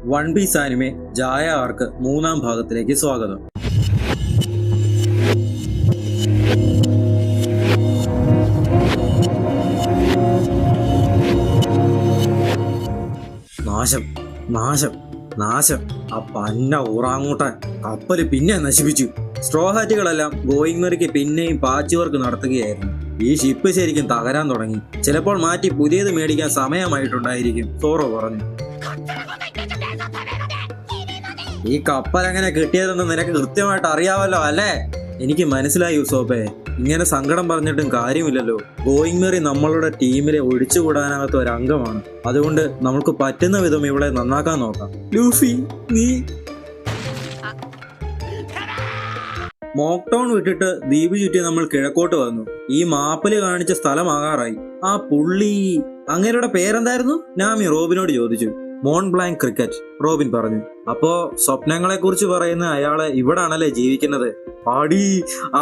One piece anime ജായ ആർക്ക് 3-ാം ഭാഗത്തിലേക്ക് സ്വാഗതം. നാശം നാശം നാശം! ആ പന്ന ഊറാങ്ങൂട്ടാൻ കപ്പല് പിന്നെ നശിപ്പിച്ചു. സ്ട്രോ ഹാറ്റുകളെല്ലാം ഗോയിങ് മെറിക്ക് പിന്നെയും പാച്ച് വർക്ക് നടത്തുകയായിരുന്നു. ഈ ഷിപ്പ് ശരിക്കും തകരാൻ തുടങ്ങി. ചിലപ്പോൾ മാറ്റി പുതിയത് മേടിക്കാൻ സമയമായിട്ടുണ്ടായിരിക്കും, സോറോ പറഞ്ഞു. ഈ കപ്പൽ എങ്ങനെ കിട്ടിയതെന്ന് നിനക്ക് കൃത്യമായിട്ട് അറിയാമല്ലോ അല്ലേ? എനിക്ക് മനസ്സിലായി യൂസോപ്പേ. ഇങ്ങനെ സങ്കടം പറഞ്ഞിട്ടും കാര്യമില്ലല്ലോ. ഗോയിങ് മെറി നമ്മളുടെ ടീമിലെ ഒഴിച്ചുകൂടാനാകാത്ത ഒരു അംഗമാണ്. അതുകൊണ്ട് നമുക്ക് പറ്റുന്ന വിധം ഇവിടെ നന്നാക്കാൻ നോക്കാം. ലൂഫി, നീ മോക്ടൗൺ വിട്ടിട്ട് ദ്വീപ് ചുറ്റി നമ്മൾ കിഴക്കോട്ട് വന്നു. ഈ മാപ്പില് കാണിച്ച സ്ഥലമാകാറായി. ആ പുള്ളി, അങ്ങേരുടെ പേരെന്തായിരുന്നു? നാമി റോബിനോട് ചോദിച്ചു. മോൺ ബ്ലാങ്ക് ക്രിക്കറ്റ്, റോബിൻ പറഞ്ഞു. അപ്പോ സ്വപ്നങ്ങളെ കുറിച്ച് പറയുന്ന അയാളെ ഇവിടാണല്ലേ ജീവിക്കുന്നത്?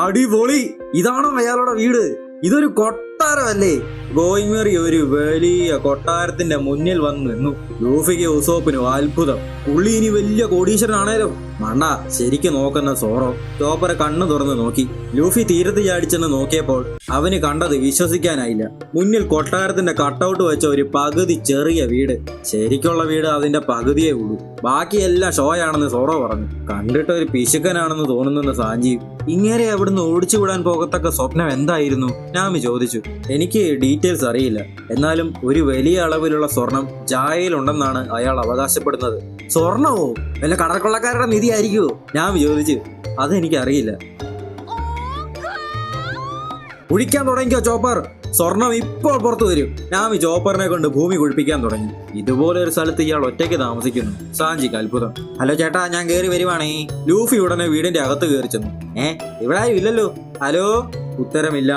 അടിപൊളി! ഇതാണോ അയാളുടെ വീട്? ഇതൊരു കൊട്ടാരമല്ലേ? ഗോയിങ് മെറി ഒരു വലിയ കൊട്ടാരത്തിന്റെ മുന്നിൽ വന്ന് നിന്നു. ലൂഫിക്ക് ഉസോപ്പിനും അത്ഭുതം. പുള്ളി ഇനി വലിയ കോടീശ്വരനാണേലോ. മണ്ട ശരിക്കും നോക്കുന്ന സോറോ ചോപ്പറെ കണ്ണു തുറന്ന് നോക്കി. ലൂഫി തീരത്ത് ചാടിച്ചെന്ന് നോക്കിയപ്പോൾ അവന് കണ്ടത് വിശ്വസിക്കാനായില്ല. മുന്നിൽ കൊട്ടാരത്തിന്റെ കട്ടൗട്ട് വെച്ച ഒരു പകുതി ചെറിയ വീട്. ശരിക്കുള്ള വീട് അതിന്റെ പകുതിയേ ഉള്ളൂ. ബാക്കിയെല്ലാം ഷോയാണെന്ന് സോറോ പറഞ്ഞു. കണ്ടിട്ട് ഒരു പിശുക്കനാണെന്ന് തോന്നുന്നെന്ന് സാഞ്ചീവ്. ഇങ്ങനെ അവിടുന്ന് ഓടിച്ചുവിടാൻ പോകത്തക്ക സ്വപ്നം എന്തായിരുന്നു? നാമി ചോദിച്ചു. എനിക്ക് ഡീറ്റെയിൽസ് അറിയില്ല. എന്നാലും ഒരു വലിയ അളവിലുള്ള സ്വർണം ജായയിലുണ്ടെന്നാണ് അയാൾ അവകാശപ്പെടുന്നത്. സ്വർണമോ? വല്ല കടൽക്കൊള്ളക്കാരുടെ നിധി ആയിരിക്കുമോ? നാമി ചോദിച്ചു. അതെനിക്കറിയില്ല. കുഴിക്കാൻ തുടങ്ങിക്കോ ചോപ്പർ, സ്വർണം ഇപ്പോൾ പുറത്തു വരും. നാമി ചോപ്പറിനെ കൊണ്ട് ഭൂമി കുഴിപ്പിക്കാൻ തുടങ്ങി. ഇതുപോലെ ഒരു സ്ഥലത്ത് ഇയാൾ ഒറ്റയ്ക്ക് താമസിക്കുന്നു. സാഞ്ചിക്ക് അത്ഭുതം. ഹലോ ചേട്ടാ, ഞാൻ കയറി വരുവാണേ. ലൂഫി ഉടനെ വീടിന്റെ അകത്ത് കയറി ചെന്നു. ഇവിടെ ആരും ഇല്ലല്ലോ. ഹലോ? ഉത്തരമില്ല.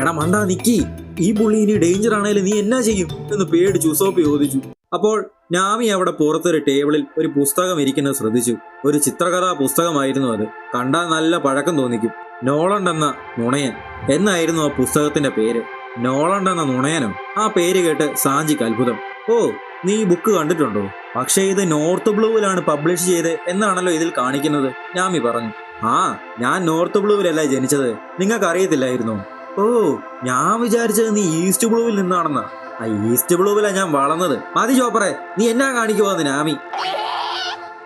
എടാ മണ്ടാ നിക്കി, ഈ പുള്ളി ഇനി ഡേഞ്ചർ ആണേലും നീ എന്നാ ചെയ്യും എന്ന് പേടിച്ചു ഉസോപ്പ് ചോദിച്ചു. അപ്പോൾ നാമി അവിടെ പുറത്തൊരു ടേബിളിൽ ഒരു പുസ്തകം ഇരിക്കുന്നത് ശ്രദ്ധിച്ചു. ഒരു ചിത്രകഥാ പുസ്തകമായിരുന്നു അത്. കണ്ടാൽ നല്ല പഴക്കം തോന്നിക്കും. നോളണ്ട് എന്ന നുണയൻ എന്നായിരുന്നു ആ പുസ്തകത്തിന്റെ പേര്. നോളണ്ട് എന്ന നുണയനോ? ആ പേര് കേട്ട് സാഞ്ചിക്ക് അത്ഭുതം. ഓ, നീ ഈ ബുക്ക് കണ്ടിട്ടുണ്ടോ? പക്ഷേ ഇത് നോർത്ത് ബ്ലൂവിലാണ് പബ്ലിഷ് ചെയ്ത് എന്നാണല്ലോ ഇതിൽ കാണിക്കുന്നത്, നാമി പറഞ്ഞു. ആ, ഞാൻ നോർത്ത് ബ്ലൂവിലല്ല ജനിച്ചത്. നിങ്ങൾക്ക് അറിയത്തില്ലായിരുന്നോ? ഓ, ഞാൻ വിചാരിച്ചത് നീ ഈസ്റ്റ് ബ്ലൂവിൽ നിന്നാണെന്നാ. ആ ഈസ്റ്റ് ബ്ലൂവിലാ ഞാൻ വളർന്നത്. മതി ചോപ്പറെ, നീ എന്നാ കാണിക്കുവാന്ന് നാമി.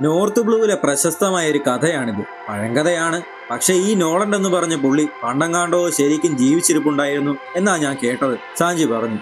നോർത്ത് ബ്ലൂവിലെ പ്രശസ്തമായ ഒരു കഥയാണിത്. പഴങ്കഥയാണ്. പക്ഷെ ഈ നോളണ്ട് എന്ന് പറഞ്ഞ പുള്ളി പണ്ടങ്ങാണ്ടോ ശരിക്കും ജീവിച്ചിരിപ്പുണ്ടായിരുന്നു എന്നാ ഞാൻ കേട്ടത്, സാഞ്ചി പറഞ്ഞു.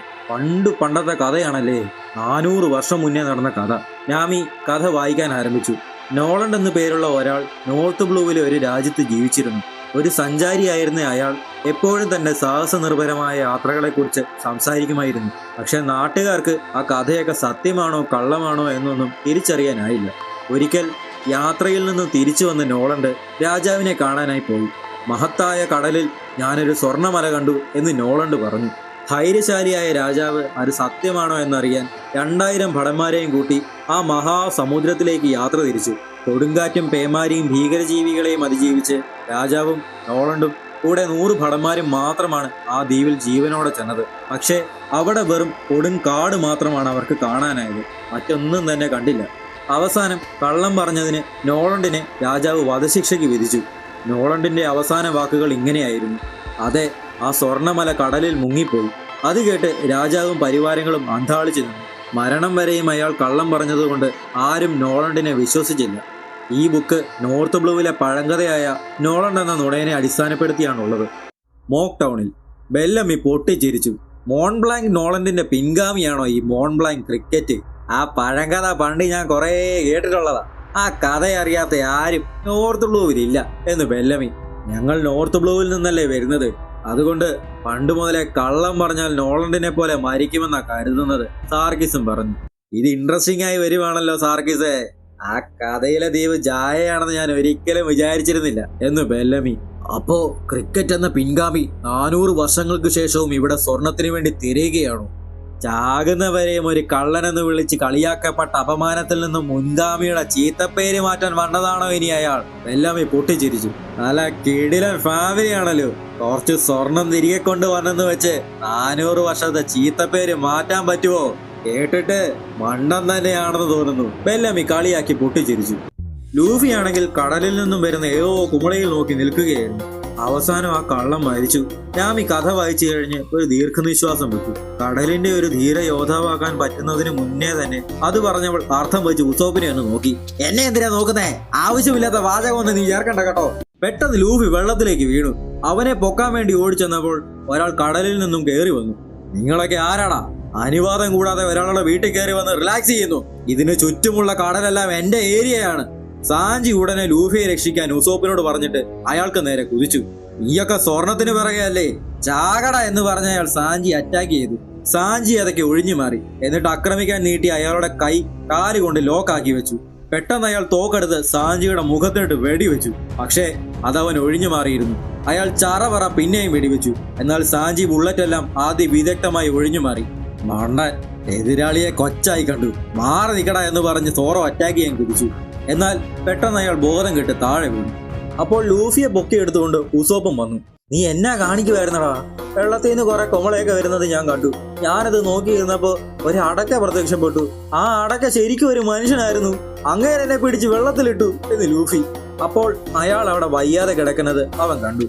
പണ്ടത്തെ കഥയാണല്ലേ? 400 വർഷം മുന്നേ നടന്ന കഥ. നാമി കഥ വായിക്കാൻ ആരംഭിച്ചു. നോളണ്ട് എന്ന് പേരുള്ള ഒരാൾ നോർത്ത് ബ്ലൂവിലെ ഒരു രാജ്യത്ത് ജീവിച്ചിരുന്നു. ഒരു സഞ്ചാരിയായിരുന്ന അയാൾ എപ്പോഴും തന്റെ സാഹസ നിർഭരമായ യാത്രകളെക്കുറിച്ച് സംസാരിക്കുമായിരുന്നു. പക്ഷെ നാട്ടുകാർക്ക് ആ കഥയൊക്കെ സത്യമാണോ കള്ളമാണോ എന്നൊന്നും തിരിച്ചറിയാനായില്ല. ഒരിക്കൽ യാത്രയിൽ നിന്ന് തിരിച്ചു വന്ന നോളണ്ട് രാജാവിനെ കാണാനായി പോയി. മഹത്തായ കടലിൽ ഞാനൊരു സ്വർണ്ണമല കണ്ടു എന്ന് നോളണ്ട് പറഞ്ഞു. ധൈര്യശാലിയായ രാജാവ് അത് സത്യമാണോ എന്നറിയാൻ 2000 ഭടന്മാരെയും കൂട്ടി ആ മഹാസമുദ്രത്തിലേക്ക് യാത്ര തിരിച്ചു. കൊടുങ്കാറ്റും പേമാരിയും ഭീകരജീവികളെയും അതിജീവിച്ച് രാജാവും നോളണ്ടും കൂടെ 100 ഭടന്മാരും മാത്രമാണ് ആ ദ്വീപിൽ ജീവനോടെ ചെന്നത്. പക്ഷേ അവിടെ വെറും കൊടുങ്കാട് മാത്രമാണ് അവർക്ക് കാണാനായത്. മറ്റൊന്നും തന്നെ കണ്ടില്ല. അവസാനം കള്ളം പറഞ്ഞതിന് നോളണ്ടിനെ രാജാവ് വധശിക്ഷയ്ക്ക് വിധിച്ചു. നോളണ്ടിന്റെ അവസാന വാക്കുകൾ ഇങ്ങനെയായിരുന്നു. അതെ, ആ സ്വർണ്ണമല കടലിൽ മുങ്ങിപ്പോയി. അത് കേട്ട് രാജാവും പരിവാരങ്ങളും അന്താളിച്ചു നിന്നു. മരണം വരെയും അയാൾ കള്ളം പറഞ്ഞതുകൊണ്ട് ആരും നോളണ്ടിനെ വിശ്വസിച്ചില്ല. ഈ ബുക്ക് നോർത്ത് ബ്ലൂവിലെ പഴങ്കഥയായ നോളണ്ട് എന്ന നുണയനെ അടിസ്ഥാനപ്പെടുത്തിയാണുള്ളത്. മോക്ക് ടൗണിൽ ബെല്ലമ്മി പൊട്ടിച്ചിരിച്ചു. മോൺ ബ്ലാങ്ക് നോളണ്ടിന്റെ പിൻഗാമിയാണോ ഈ മോൺ ബ്ലാങ്ക് ക്രിക്കറ്റ്? ആ പഴങ്കഥ പണ്ട് ഞാൻ കുറേ കേട്ടിട്ടുള്ളതാ. ആ കഥയറിയാത്ത ആരും നോർത്ത് ബ്ലൂവിലില്ല എന്ന് ബെല്ലമി. ഞങ്ങൾ നോർത്ത് ബ്ലൂവിൽ നിന്നല്ലേ വരുന്നത്. അതുകൊണ്ട് പണ്ട് മുതലേ കള്ളം പറഞ്ഞാൽ നോളണ്ടിനെ പോലെ മരിക്കുമെന്നാ കരുതുന്നത്, സാർക്കിസും പറഞ്ഞു. ഇത് ഇൻട്രസ്റ്റിംഗ് ആയി വരുവാണല്ലോ സാർക്കിസേ. ആ കഥയിലെ ദ്വീപ് ജായയാണെന്ന് ഞാൻ ഒരിക്കലും വിചാരിച്ചിരുന്നില്ല എന്ന് ബെല്ലമി. അപ്പോ ക്രിക്കറ്റ് എന്ന പിൻഗാമി 400 വർഷങ്ങൾക്ക് ശേഷവും ഇവിടെ സ്വർണത്തിന് വേണ്ടി തിരയുകയാണോ? ചാകുന്നവരെയും ഒരു കള്ളനെന്ന് വിളിച്ച് കളിയാക്കപ്പെട്ട അപമാനത്തിൽ നിന്നും മുൻഗാമിയുടെ ചീത്തപ്പേര് മാറ്റാൻ വന്നതാണോ ഇനി അയാൾ? ബെല്ലമി പൊട്ടിച്ചിരിച്ചു. നല്ല കിടിലൻ ഫാമിലിയാണല്ലോ. കുറച്ച് സ്വർണം തിരികെ കൊണ്ടുവന്നെന്ന് വെച്ച് 400 വർഷത്തെ ചീത്തപ്പേര് മാറ്റാൻ പറ്റുമോ? കേട്ടിട്ട് മണ്ടൻ തന്നെയാണെന്ന് തോന്നുന്നു. ബെല്ലമി കളിയാക്കി പൊട്ടിച്ചിരിച്ചു. ലൂഫിയാണെങ്കിൽ കടലിൽ നിന്നും വരുന്ന ഏതോ കുമളയിൽ നോക്കി നിൽക്കുകയായിരുന്നു. അവസാനം ആ കള്ളം മരിച്ചു. നാമി കഥ വായിച്ചു കഴിഞ്ഞ് ഒരു ദീർഘനിശ്വാസം വിട്ടു. കടലിന്റെ ഒരു ധീര യോദ്ധാവാക്കാൻ പറ്റുന്നതിന് മുന്നേ തന്നെ അത് പറഞ്ഞവൾ അർത്ഥം വെച്ച് ഉസോപ്പിനെ ഒന്ന് നോക്കി. എന്നെ എന്തിനാ നോക്കുന്നേ? ആവശ്യമില്ലാത്ത വാചകമൊന്നും നീ ചേർക്കണ്ട കേട്ടോ. പെട്ടെന്ന് ലൂഫി വെള്ളത്തിലേക്ക് വീണു. അവനെ പൊക്കാൻ വേണ്ടി ഓടിച്ചെന്നപ്പോൾ ഒരാൾ കടലിൽ നിന്നും കയറി വന്നു. നിങ്ങളൊക്കെ ആരാടാ? അനുവാദം കൂടാതെ ഒരാളുടെ വീട്ടിൽ കയറി വന്ന് റിലാക്സ് ചെയ്യുന്നു. ഇതിന് ചുറ്റുമുള്ള കടലെല്ലാം എന്റെ ഏരിയയാണ്. സാഞ്ചി ഉടനെ ലൂഫിയെ രക്ഷിക്കാൻ ഉസോപ്പിനോട് പറഞ്ഞിട്ട് അയാൾക്ക് നേരെ കുതിച്ചു. നീയൊക്കെ സ്വർണത്തിന് പിറകെ അല്ലേ, ചാകട എന്ന് പറഞ്ഞ അയാൾ സാഞ്ചി അറ്റാക്ക് ചെയ്തു. സാഞ്ചി അതൊക്കെ ഒഴിഞ്ഞു മാറി. എന്നിട്ട് ആക്രമിക്കാൻ നീട്ടി അയാളുടെ കൈ കാലുകൊണ്ട് ലോക്കാക്കി വെച്ചു. പെട്ടെന്ന് അയാൾ തോക്കെടുത്ത് സാഞ്ചിയുടെ മുഖത്തിട്ട് വെടിവെച്ചു. പക്ഷേ അതവൻ ഒഴിഞ്ഞു മാറിയിരുന്നു. അയാൾ ചറപറ പിന്നെയും വെടിവെച്ചു. എന്നാൽ സാഞ്ചി ബുള്ളറ്റെല്ലാം ആദ്യം വിദഗ്ധമായി ഒഴിഞ്ഞു മാറി. മണ്ടൻ, എതിരാളിയെ കൊച്ചായി കണ്ടു. മാറി നിക്കട എന്ന് പറഞ്ഞ് സോറോ അറ്റാക്ക് ചെയ്യാൻ കുതിച്ചു. എന്നാൽ പെട്ടെന്ന് അയാൾ ബോധം കെട്ട് താഴെ വീണു. അപ്പോൾ ലൂഫിയെ പൊക്കിയെടുത്തുകൊണ്ട് ഉസോപ്പും വന്നു. നീ എന്നാ കാണിക്കുമായിരുന്നടാ? വെള്ളത്തിൽ നിന്ന് കുറെ കൊമളയൊക്കെ വരുന്നത് ഞാൻ കണ്ടു. ഞാനത് നോക്കിയിരുന്നപ്പോ ഒരു അടക്ക പ്രത്യക്ഷപ്പെട്ടു. ആ അടക്ക ശരിക്കും ഒരു മനുഷ്യനായിരുന്നു. അങ്ങേരെ എന്നെ പിടിച്ച് വെള്ളത്തിലിട്ടു എന്ന് ലൂഫി. അപ്പോൾ അയാൾ അവിടെ വയ്യാതെ കിടക്കുന്നത് അവൻ കണ്ടു.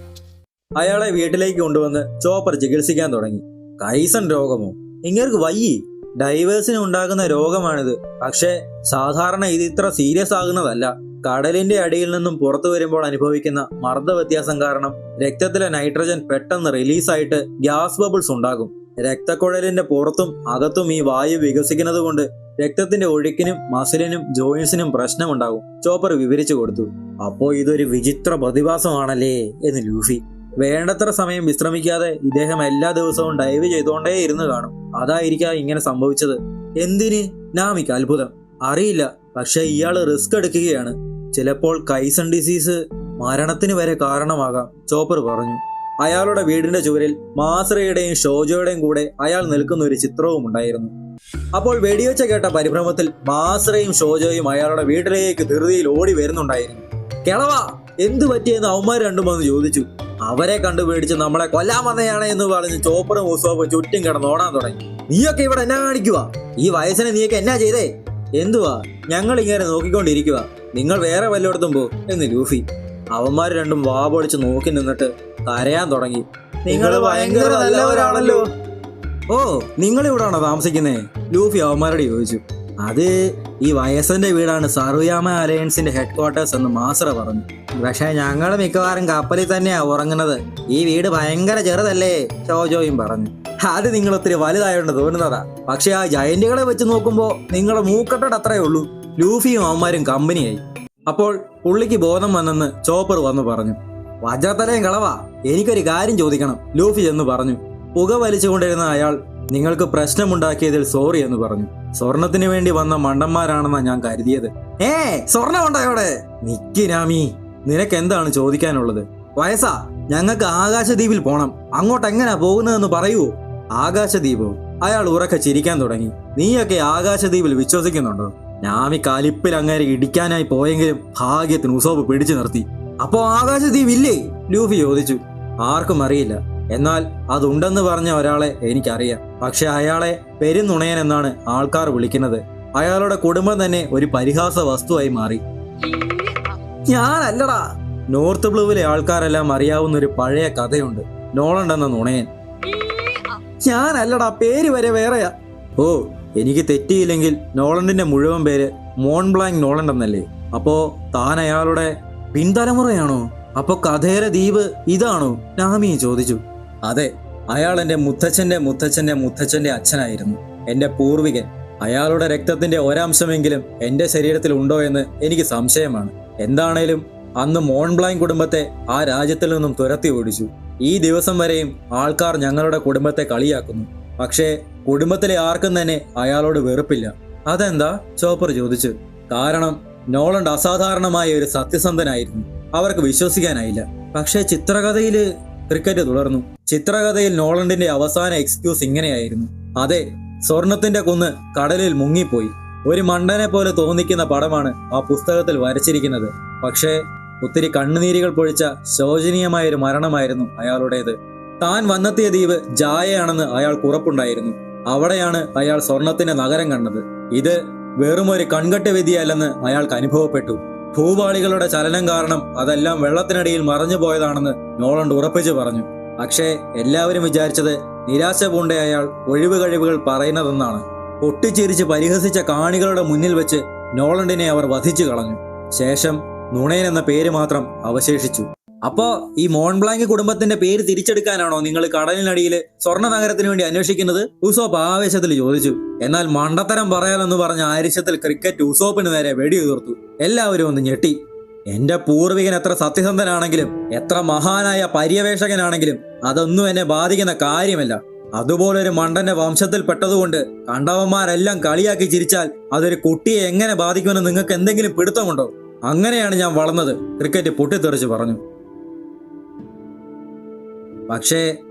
അയാളെ വീട്ടിലേക്ക് കൊണ്ടുവന്ന് ചോപ്പർ ചികിത്സിക്കാൻ തുടങ്ങി. കൈസൺ രോഗമോ? ഇങ്ങേർക്ക് വയ്യേ? ഡൈവേഴ്സിന് ഉണ്ടാകുന്ന രോഗമാണിത്. പക്ഷേ സാധാരണ ഇത് ഇത്ര സീരിയസ് ആകുന്നതല്ല. കടലിന്റെ അടിയിൽ നിന്നും പുറത്തു വരുമ്പോൾ അനുഭവിക്കുന്ന മർദ്ദ വ്യത്യാസം കാരണം രക്തത്തിലെ നൈട്രജൻ പെട്ടെന്ന് റിലീസായിട്ട് ഗ്യാസ് ബബിൾസ് ഉണ്ടാകും. രക്തക്കുഴലിന്റെ പുറത്തും അകത്തും ഈ വായു വികസിക്കുന്നത് കൊണ്ട് രക്തത്തിന്റെ ഒഴുക്കിനും മസിലിനും ജോയിൻസിനും പ്രശ്നമുണ്ടാകും. ചോപ്പർ വിവരിച്ചു കൊടുത്തു. അപ്പോ ഇതൊരു വിചിത്ര പ്രതിഭാസമാണല്ലേ എന്ന് ലൂഫി. വേണ്ടത്ര സമയം വിശ്രമിക്കാതെ ഇദ്ദേഹം എല്ലാ ദിവസവും ഡൈവ് ചെയ്തുകൊണ്ടേ ഇരുന്ന് കാണും. അതായിരിക്കാം ഇങ്ങനെ സംഭവിച്ചത്. എന്തിന്? നാമിക്ക് അത്ഭുതം. അറിയില്ല. പക്ഷെ ഇയാള് റിസ്ക് എടുക്കുകയാണ്. ചിലപ്പോൾ കൈസൺ ഡിസീസ് മരണത്തിന് വരെ കാരണമാകാം, ചോപ്പർ പറഞ്ഞു. അയാളുടെ വീടിന്റെ ചുവരിൽ മാസ്രയുടെയും ഷോജോയുടെയും കൂടെ അയാൾ നിൽക്കുന്ന ഒരു ചിത്രവും ഉണ്ടായിരുന്നു. അപ്പോൾ വെടിവെച്ച കേട്ട പരിഭ്രമത്തിൽ മാസ്രയും ഷോജോയും അയാളുടെ വീട്ടിലേക്ക് ധൃതിയിൽ ഓടി വരുന്നുണ്ടായിരുന്നു. കിളവാ, എന്തു പറ്റിയെന്ന് അവന്മാർ രണ്ടും വന്ന് ചോദിച്ചു. അവരെ കണ്ടുപേടിച്ച് നമ്മളെ കൊല്ലാൻ വന്നയാണ് എന്ന് പറഞ്ഞ് ചോപ്പറും ഉസോപ്പും ചുറ്റും കിടന്ന് ഓടാൻ തുടങ്ങി. നീയൊക്കെ ഇവിടെ എന്നാ കാണിക്കുക? ഈ വയസ്സിന് നീയൊക്കെ എന്നാ ചെയ്തേ? എന്തുവാ? ഞങ്ങൾ ഇങ്ങനെ നോക്കിക്കൊണ്ടിരിക്കുക. നിങ്ങൾ വേറെ വല്ലയിടത്തും പോ എന്ന് ലൂഫി. അവന്മാർ രണ്ടും വാ പൊളിച്ച് നോക്കി നിന്നിട്ട് കരയാൻ തുടങ്ങി. നിങ്ങൾ ഭയങ്കര നല്ലവരാണല്ലോ. ഓ, നിങ്ങൾ ഇവിടാണോ താമസിക്കുന്നേ? ലൂഫി അവന്മാരോട് ചോദിച്ചു. അത് ഈ വയസ്സന്റെ വീടാണ് സർവയാമ അലയൻസിന്റെ ഹെഡ് ക്വാർട്ടേഴ്സ് എന്ന് മാസ്ര പറഞ്ഞു. പക്ഷെ ഞങ്ങൾ മിക്കവാറും കപ്പലിൽ തന്നെയാ ഉറങ്ങുന്നത്. ഈ വീട് ഭയങ്കര ചെറുതല്ലേ, ഷോജോയും പറഞ്ഞു. അത് നിങ്ങൾ ഒത്തിരി വലുതായോണ്ട് തോന്നുന്നതാ. പക്ഷെ ആ ജയന്റുകളെ വെച്ച് നോക്കുമ്പോ നിങ്ങളുടെ മൂക്കട്ടയുടെ അത്രയേ ഉള്ളൂ. ലൂഫിയും അവന്മാരും കമ്പനിയായി. അപ്പോൾ പുള്ളിക്ക് ബോധം വന്നെന്ന് ചോപ്പർ വന്നു പറഞ്ഞു. വജ്രത്തലയും കളവാ, എനിക്കൊരു കാര്യം ചോദിക്കണം, ലൂഫി എന്ന് പറഞ്ഞു. പുക വലിച്ചുകൊണ്ടിരുന്ന അയാൾ നിങ്ങൾക്ക് പ്രശ്നമുണ്ടാക്കിയതിൽ സോറി എന്ന് പറഞ്ഞു. സ്വർണത്തിന് വേണ്ടി വന്ന മണ്ടന്മാരാണെന്നാ ഞാൻ കരുതിയത്. സ്വർണം ഉണ്ടായോടെ? നിക്കിനാമി, നിനക്ക് എന്താണ് ചോദിക്കാനുള്ളത്? വയസ്സാ, ഞങ്ങൾക്ക് ആകാശദ്വീപിൽ പോണം. അങ്ങോട്ട് എങ്ങനാ പോകുന്നതെന്ന് പറയുവോ? ആകാശദ്വീപോ? അയാൾ ഉറക്കെ ചിരിക്കാൻ തുടങ്ങി. നീയൊക്കെ ആകാശദ്വീപിൽ വിശ്വസിക്കുന്നുണ്ടോ? നാമി കലിപ്പിൽ അങ്ങേരെ ഇടിക്കാനായി പോയെങ്കിലും ഭാഗ്യത്തിന് ഉസോപ്പ് പിടിച്ചു നിർത്തി. അപ്പോ ആകാശദ്വീപ് ഇല്ലേ? ലൂഫി ചോദിച്ചു. ആർക്കും അറിയില്ല. എന്നാൽ അതുണ്ടെന്ന് പറഞ്ഞ ഒരാളെ എനിക്കറിയാം. പക്ഷെ അയാളെ പെരുന്നുണയൻ എന്നാണ് ആൾക്കാർ വിളിക്കുന്നത്. അയാളുടെ കുടുംബം തന്നെ ഒരു പരിഹാസ വസ്തുവായി മാറി. ഞാനല്ലടാ. നോർത്ത് ബ്ലൂവിലെ ആൾക്കാരെല്ലാം അറിയാവുന്ന ഒരു പഴയ കഥയുണ്ട്, നോളണ്ട് എന്ന നുണയൻ. ഞാനല്ലടാ, പേര് വരെ വേറെയാ. ഓ, എനിക്ക് തെറ്റിയില്ലെങ്കിൽ നോളണ്ടിന്റെ മുഴുവൻ പേര് മോൺബ്ലാങ്ക് നോളണ്ട് എന്നല്ലേ? അപ്പോ താൻ അയാളുടെ പിൻതലമുറയാണോ? അപ്പൊ കഥേര ദ്വീപ് ഇതാണോ? നാമി ചോദിച്ചു. അതെ, അയാൾ എന്റെ മുത്തച്ഛന്റെ മുത്തച്ഛന്റെ മുത്തച്ഛന്റെ അച്ഛനായിരുന്നു, എന്റെ പൂർവികൻ. അയാളുടെ രക്തത്തിന്റെ ഒരംശമെങ്കിലും എന്റെ ശരീരത്തിൽ ഉണ്ടോ എന്ന് എനിക്ക് സംശയമാണ്. എന്താണേലും അന്ന് മോൺബ്ലാങ്ക് കുടുംബത്തെ ആ രാജ്യത്തിൽ നിന്നും തുരത്തി ഓടിച്ചു. ഈ ദിവസം വരെയും ആൾക്കാർ ഞങ്ങളുടെ കുടുംബത്തെ കളിയാക്കുന്നു. പക്ഷേ കുടുംബത്തിലെ ആർക്കും തന്നെ അയാളോട് വെറുപ്പില്ല. അതെന്താ? ചോപ്പർ ചോദിച്ചു. കാരണം നോളണ്ട് അസാധാരണമായ ഒരു സത്യസന്ധനായിരുന്നു. അവർക്ക് വിശ്വസിക്കാനായില്ല. പക്ഷേ ചിത്രകഥയില് ക്രിക്കറ്റ് തുടർന്നു. ചിത്രകഥയിൽ നോളണ്ടിന്റെ അവസാന എക്സ്ക്യൂസ് ഇങ്ങനെയായിരുന്നു. അതെ, സ്വർണത്തിന്റെ കുന്ന് കടലിൽ മുങ്ങിപ്പോയി. ഒരു മണ്ടനെ പോലെ തോന്നിക്കുന്ന പടമാണ് ആ പുസ്തകത്തിൽ വരച്ചിരിക്കുന്നത്. പക്ഷേ ഒത്തിരി കണ്ണുനീരുകൾ പൊഴിച്ച ശോചനീയമായ ഒരു മരണമായിരുന്നു അയാളുടേത്. താൻ വന്നെത്തിയ ദ്വീപ് ജായയാണെന്ന് അയാൾക്ക് ഉറപ്പുണ്ടായിരുന്നു. അവിടെയാണ് അയാൾ സ്വർണത്തിന്റെ നഗരം കണ്ടത്. ഇത് വെറും ഒരു കൺകെട്ട് വിധിയല്ലെന്ന് അയാൾക്ക് അനുഭവപ്പെട്ടു. ഭൂപാളികളുടെ ചലനം കാരണം അതെല്ലാം വെള്ളത്തിനടിയിൽ മറഞ്ഞു പോയതാണെന്ന് നോളണ്ട് ഉറപ്പിച്ചു പറഞ്ഞു. പക്ഷേ എല്ലാവരും വിചാരിച്ചത് നിരാശ പൂണ്ട അയാൾ ഒഴിവ് കഴിവുകൾ പറയുന്നതെന്നാണ്. പൊട്ടിച്ചിരിച്ച് പരിഹസിച്ച കാണികളുടെ മുന്നിൽ വെച്ച് നോളണ്ടിനെ അവർ വധിച്ചു കളഞ്ഞു. ശേഷം നുണയൻ എന്ന പേര് മാത്രം അവശേഷിച്ചു. അപ്പോ ഈ മോൺബ്ലാങ്ക് കുടുംബത്തിന്റെ പേര് തിരിച്ചെടുക്കാനാണോ നിങ്ങൾ കടലിനടിയിൽ സ്വർണ്ണ നഗരത്തിന് വേണ്ടി അന്വേഷിക്കുന്നത്? ഉസോപ്പ് ആവേശത്തിൽ ചോദിച്ചു. എന്നാൽ മണ്ടത്തരം പറയാനെന്ന് പറഞ്ഞ ആരിശത്തിൽ ക്രിക്കറ്റ് ഉസോപ്പിന് നേരെ വെടിയുതിർത്തു. എല്ലാവരും ഒന്ന് ഞെട്ടി. എന്റെ പൂർവികൻ എത്ര സത്യസന്ധനാണെങ്കിലും എത്ര മഹാനായ പര്യവേഷകനാണെങ്കിലും അതൊന്നും എന്നെ ബാധിക്കുന്ന കാര്യമല്ല. അതുപോലൊരു മണ്ടന്റെ വംശത്തിൽ പെട്ടതുകൊണ്ട് കണ്ടവന്മാരെല്ലാം കളിയാക്കി ചിരിച്ചാൽ അതൊരു കുട്ടിയെ എങ്ങനെ ബാധിക്കുമെന്ന് നിങ്ങൾക്ക് എന്തെങ്കിലും പിടുത്തമുണ്ടോ? അങ്ങനെയാണ് ഞാൻ വളർന്നത്, ക്രിക്കറ്റ് പൊട്ടിത്തെറിച്ച് പറഞ്ഞു. പക്ഷേ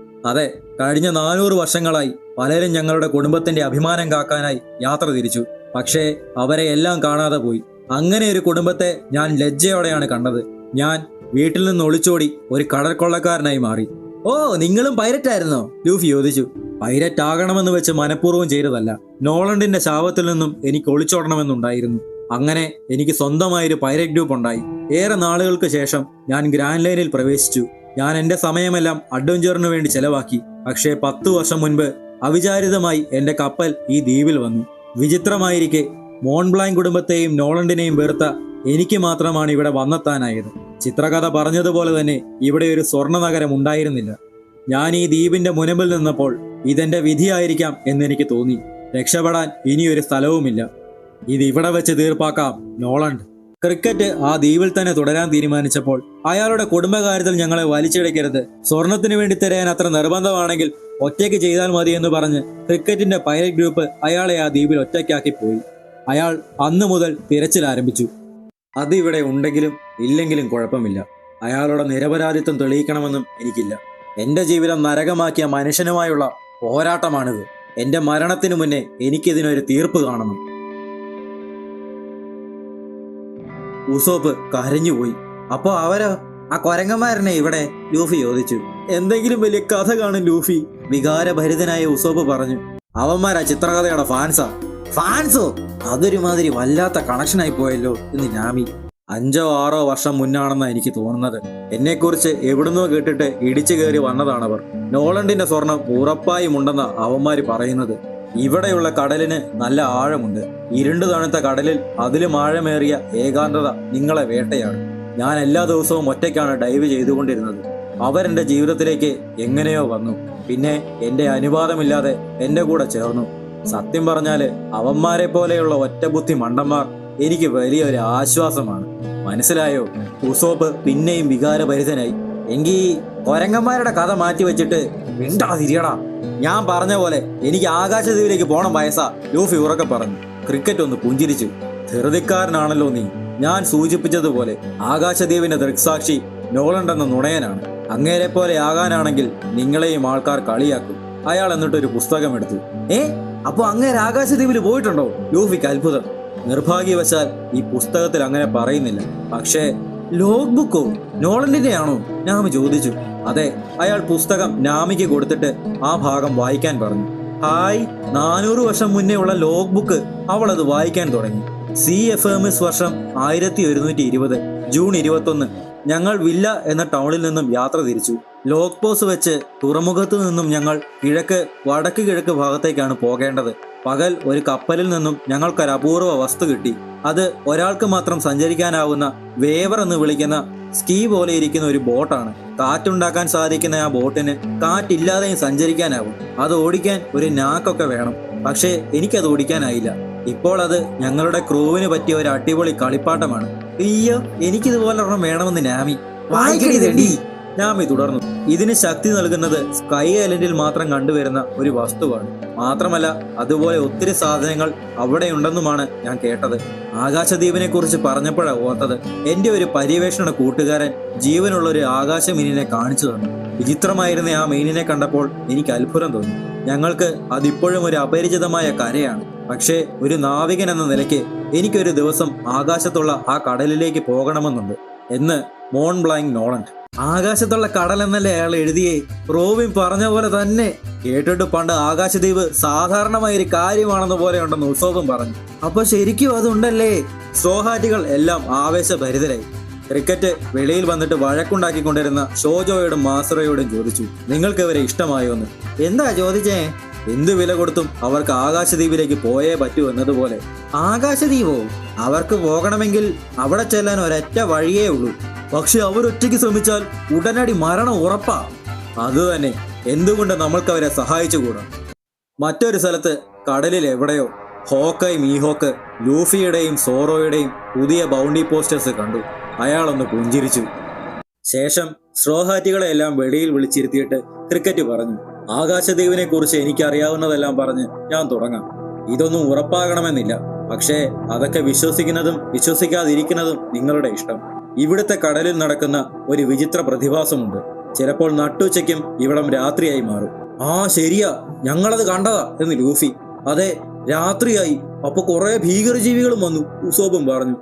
അതെ, കഴിഞ്ഞ 400 വർഷങ്ങളായി പലരും ഞങ്ങളുടെ കുടുംബത്തിന്റെ അഭിമാനം കാക്കാനായി യാത്ര തിരിച്ചു. പക്ഷേ അവരെ എല്ലാം കാണാതെ പോയി. അങ്ങനെ ഒരു കുടുംബത്തെ ഞാൻ ലജ്ജയോടെയാണ് കണ്ടത്. ഞാൻ വീട്ടിൽ നിന്ന് ഒളിച്ചോടി ഒരു കടൽ കൊള്ളക്കാരനായി മാറി. ഓ, നിങ്ങളും പൈരറ്റ് ആയിരുന്നോ? ലൂഫി ചോദിച്ചു. പൈരറ്റ് ആകണമെന്ന് വെച്ച് മനഃപൂർവ്വം ചെയ്തതല്ല. നോളണ്ടിന്റെ ശാപത്തിൽ നിന്നും എനിക്ക് ഒളിച്ചോടണമെന്നുണ്ടായിരുന്നു. അങ്ങനെ എനിക്ക് സ്വന്തമായൊരു പൈരറ്റ് ഗ്രൂപ്പ് ഉണ്ടായി. ഏറെ നാളുകൾക്ക് ശേഷം ഞാൻ ഗ്രാൻഡ് ലൈനിൽ പ്രവേശിച്ചു. ഞാൻ എന്റെ സമയമെല്ലാം അഡ്വഞ്ചറിനു വേണ്ടി ചെലവാക്കി. പക്ഷേ 10 വർഷം മുൻപ് അവിചാരിതമായി എന്റെ കപ്പൽ ഈ ദ്വീപിൽ വന്നു. വിചിത്രമായിരിക്കെ മോൺബ്ലാങ്ക് കുടുംബത്തെയും നോളണ്ടിനെയും വെറുത്ത എനിക്ക് മാത്രമാണ് ഇവിടെ വന്നെത്താനായത്. ചിത്രകഥ പറഞ്ഞതുപോലെ തന്നെ ഇവിടെ ഒരു സ്വർണ്ണ നഗരം ഉണ്ടായിരുന്നില്ല. ഞാൻ ഈ ദ്വീപിന്റെ മുനമ്പിൽ നിന്നപ്പോൾ ഇതെന്റെ വിധിയായിരിക്കാം എന്നെനിക്ക് തോന്നി. രക്ഷപ്പെടാൻ ഇനിയൊരു സ്ഥലവുമില്ല. ഇത് ഇവിടെ വെച്ച് തീർപ്പാക്കാം, നോളണ്ട്. ക്രിക്കറ്റ് ആ ദ്വീപിൽ തന്നെ തുടരാൻ തീരുമാനിച്ചപ്പോൾ അയാളുടെ കുടുംബകാര്യത്തിൽ ഞങ്ങളെ വലിച്ചിഴക്കരുത്. സ്വർണത്തിന് വേണ്ടി തിരയാൻ അത്ര നിർബന്ധമാണെങ്കിൽ ഒറ്റയ്ക്ക് ചെയ്താൽ മതി എന്ന് പറഞ്ഞ് ക്രിക്കറ്റിന്റെ പൈലറ്റ് ഗ്രൂപ്പ് അയാളെ ആ ദ്വീപിൽ ഒറ്റയ്ക്കാക്കി പോയി. അയാൾ അന്നു മുതൽ തിരച്ചിൽ ആരംഭിച്ചു. അത് ഇവിടെ ഉണ്ടെങ്കിലും ഇല്ലെങ്കിലും കുഴപ്പമില്ല. അയാളുടെ നിരപരാധിത്വം തെളിയിക്കണമെന്നും എനിക്കില്ല. എന്റെ ജീവിതം നരകമാക്കിയ മനുഷ്യനുമായുള്ള പോരാട്ടമാണിത്. എന്റെ മരണത്തിനു മുന്നേ എനിക്കിതിനൊരു തീർപ്പ് കാണണം. ഉസോപ്പ് കരഞ്ഞുപോയി. അപ്പോ അവരോ? ആ കൊരങ്ങന്മാരനെ ഇവിടെ? ലൂഫി ചോദിച്ചു. എന്തെങ്കിലും വലിയ കഥ കാണും ലൂഫി, വികാരഭരിതനായ ഉസോപ്പ് പറഞ്ഞു. അവന്മാരാ ചിത്രകഥയുടെ ഫാൻസാ. ഫാൻസോ? അതൊരുമാതിരി വല്ലാത്ത കണക്ഷനായി പോയല്ലോ എന്ന് നാമി. 5 or 6 വർഷം മുന്നാണെന്നാണ് എനിക്ക് തോന്നുന്നത്. എന്നെക്കുറിച്ച് എവിടുന്നോ കേട്ടിട്ട് ഇടിച്ചു കയറി വന്നതാണവർ. നോളണ്ടിന്റെ സ്വർണം ഉറപ്പായും ഉണ്ടെന്ന അവന്മാര് പറയുന്നത്. ഇവിടെയുള്ള കടലിന് നല്ല ആഴമുണ്ട്. ഇരുണ്ടു തണുത്ത കടലിൽ അതിലും ആഴമേറിയ ഏകാന്തത നിങ്ങളെ വേട്ടയാണ്. ഞാൻ എല്ലാ ദിവസവും ഒറ്റയ്ക്കാണ് ഡൈവ് ചെയ്തുകൊണ്ടിരുന്നത്. അവരെന്റെ ജീവിതത്തിലേക്ക് എങ്ങനെയോ വന്നു. പിന്നെ എന്റെ അനുവാദമില്ലാതെ എന്റെ കൂടെ ചേർന്നു. സത്യം പറഞ്ഞാല് അവന്മാരെ പോലെയുള്ള ഒറ്റബുദ്ധി മണ്ടന്മാർ എനിക്ക് വലിയൊരു ആശ്വാസമാണ്. മനസ്സിലായോ? ഉസോപ്പ് പിന്നെയും വികാരഭരിതനായി. എങ്കിൽ കൊരങ്ങന്മാരുടെ കഥ മാറ്റി വെച്ചിട്ട് മിണ്ടാതിരിയടാ. ഞാൻ പറഞ്ഞ പോലെ എനിക്ക് ആകാശദ്വീപിലേക്ക് പോണം വയസ്സാ, ലൂഫി ഉറക്കെ പറഞ്ഞു. ക്രിക്കറ്റ് ഒന്ന് പുഞ്ചിരിച്ചു. ധൃതിക്കാരനാണല്ലോ നീ. ഞാൻ സൂചിപ്പിച്ചതുപോലെ ആകാശദ്വീപിന്റെ ദൃക്സാക്ഷി നോളണ്ട് എന്ന നുണയനാണ്. അങ്ങേരെ പോലെ ആകാനാണെങ്കിൽ നിങ്ങളെയും ആൾക്കാർ കളിയാക്കും. അയാൾ എന്നിട്ടൊരു പുസ്തകം എടുത്തു. അപ്പൊ അങ്ങേര് ആകാശദ്വീപിൽ പോയിട്ടുണ്ടോ? ലൂഫിക്ക് അത്ഭുതം. നിർഭാഗ്യവശാൽ ഈ പുസ്തകത്തിൽ അങ്ങനെ പറയുന്നില്ല. പക്ഷേ ലോഗ് ബുക്കോ? നോളണ്ടിന്റെ ആണോ? നാമി ചോദിച്ചു. അതെ. അയാൾ പുസ്തകം നാമിക്ക് കൊടുത്തിട്ട് ആ ഭാഗം വായിക്കാൻ പറഞ്ഞു. ഹായ്, 400 വർഷം മുന്നേ ഉള്ള ലോഗ് ബുക്ക്. അവൾ അത് വായിക്കാൻ തുടങ്ങി. CFMS വർഷം 1120 ജൂൺ 21. ഞങ്ങൾ വില്ല എന്ന ടൗണിൽ നിന്നും യാത്ര തിരിച്ചു. ലോഗ് പോസ് വെച്ച് തുറമുഖത്തു നിന്നും ഞങ്ങൾ വടക്ക് കിഴക്ക് ഭാഗത്തേക്കാണ് പോകേണ്ടത്. പകൽ ഒരു കപ്പലിൽ നിന്നും ഞങ്ങൾക്കൊരു അപൂർവ വസ്തു കിട്ടി. അത് ഒരാൾക്ക് മാത്രം സഞ്ചരിക്കാനാവുന്ന വേവർ എന്ന് വിളിക്കുന്ന സ്കീ പോലെ ഇരിക്കുന്ന ഒരു ബോട്ടാണ്. കാറ്റുണ്ടാക്കാൻ സാധിക്കുന്ന ആ ബോട്ടിന് കാറ്റില്ലാതെയും സഞ്ചരിക്കാനാവും. അത് ഓടിക്കാൻ ഒരു നാക്കൊക്കെ വേണം. പക്ഷേ എനിക്കത് ഓടിക്കാനായില്ല. ഇപ്പോൾ അത് ഞങ്ങളുടെ ക്രൂവിന് പറ്റിയ ഒരു അടിപൊളി കളിപ്പാട്ടമാണ്. അയ്യോ, എനിക്കിതുപോലെ ഒരെണ്ണം വേണമെന്ന് നാമി തുടർന്നു. ഇതിന് ശക്തി നൽകുന്നത് സ്കൈ ഐലൻഡിൽ മാത്രം കണ്ടുവരുന്ന ഒരു വസ്തുവാണ്. മാത്രമല്ല അതുപോലെ ഒത്തിരി സാധനങ്ങൾ അവിടെ ഉണ്ടെന്നുമാണ് ഞാൻ കേട്ടത്. ആകാശദ്വീപിനെ കുറിച്ച് പറഞ്ഞപ്പോഴാണ് ഓർത്തത്. എന്റെ ഒരു പര്യവേഷണ കൂട്ടുകാരൻ ജീവനുള്ള ഒരു ആകാശ മീനിനെ കാണിച്ചു തന്നു. വിചിത്രമായിരുന്ന ആ മീനിനെ കണ്ടപ്പോൾ എനിക്ക് അത്ഭുതം തോന്നി. ഞങ്ങൾക്ക് അതിപ്പോഴും ഒരു അപരിചിതമായ കരയാണ്. പക്ഷേ ഒരു നാവികൻ എന്ന നിലയ്ക്ക് എനിക്കൊരു ദിവസം ആകാശത്തുള്ള ആ കടലിലേക്ക് പോകണമെന്നുണ്ട് എന്ന് മോൺബ്ലാങ്ക് നോളണ്ട്. ആകാശത്തുള്ള കടൽ എന്നല്ലേ അയാൾ എഴുതിയേ? റോബിൻ പറഞ്ഞ പോലെ തന്നെ. കേട്ടിട്ട് പണ്ട് ആകാശദ്വീപ് സാധാരണമായ ഒരു കാര്യമാണെന്ന പോലെ ഉണ്ടെന്ന് ഉത്സവം പറഞ്ഞു. അപ്പൊ ശരിക്കും അതുണ്ടല്ലേ? സോഹാറ്റികൾ എല്ലാം ആവേശഭരിതരായി. ക്രിക്കറ്റ് വെളിയിൽ വന്നിട്ട് വഴക്കുണ്ടാക്കിക്കൊണ്ടിരുന്ന ഷോജോയോടും മാസുറയോടും ചോദിച്ചു, നിങ്ങൾക്ക് ഇവരെ ഇഷ്ടമായോ എന്ന്. എന്താ ചോദിച്ചേ? എന്ത് വില കൊടുത്തും അവർക്ക് ആകാശദ്വീപിലേക്ക് പോയേ പറ്റൂ എന്നതുപോലെ. ആകാശദ്വീപോ? അവർക്ക് പോകണമെങ്കിൽ അവിടെ ചെല്ലാൻ ഒരൊറ്റ വഴിയേ ഉള്ളൂ. പക്ഷെ അവരൊറ്റയ്ക്ക് ശ്രമിച്ചാൽ ഉടനടി മരണം ഉറപ്പാ. അത് തന്നെ, എന്തുകൊണ്ട് നമ്മൾക്ക് അവരെ സഹായിച്ചുകൂടാ? മറ്റൊരു സ്ഥലത്ത് കടലിൽ എവിടെയോ ഹോക്കയും മീഹോക്ക് ലൂഫിയുടെയും സോറോയുടെയും പുതിയ ബൗണ്ടി പോസ്റ്റേഴ്സ് കണ്ടു. അയാളൊന്ന് പുഞ്ചിരിച്ചു. ശേഷം സ്ട്രോഹാറ്റികളെല്ലാം വെളിയിൽ വിളിച്ചിരുത്തിയിട്ട് ക്രിക്കറ്റ് പറഞ്ഞു, ആകാശദ്വീപിനെ കുറിച്ച് എനിക്കറിയാവുന്നതെല്ലാം പറഞ്ഞ് ഞാൻ തുടങ്ങാം. ഇതൊന്നും ഉറപ്പാകണമെന്നില്ല, പക്ഷേ അതൊക്കെ വിശ്വസിക്കുന്നതും വിശ്വസിക്കാതിരിക്കുന്നതും നിങ്ങളുടെ ഇഷ്ടം. ഇവിടുത്തെ കടലിൽ നടക്കുന്ന ഒരു വിചിത്ര പ്രതിഭാസമുണ്ട്. ചിലപ്പോൾ നട്ടുച്ചയ്ക്കും ഇവിടം രാത്രിയായി മാറും. ആ ശരിയാ, ഞങ്ങളത് കണ്ടതാ എന്ന് ലൂഫി. അതെ, രാത്രിയായി. അപ്പൊ കുറെ ഭീകരജീവികളും വന്നു, ഉസോബും പറഞ്ഞു.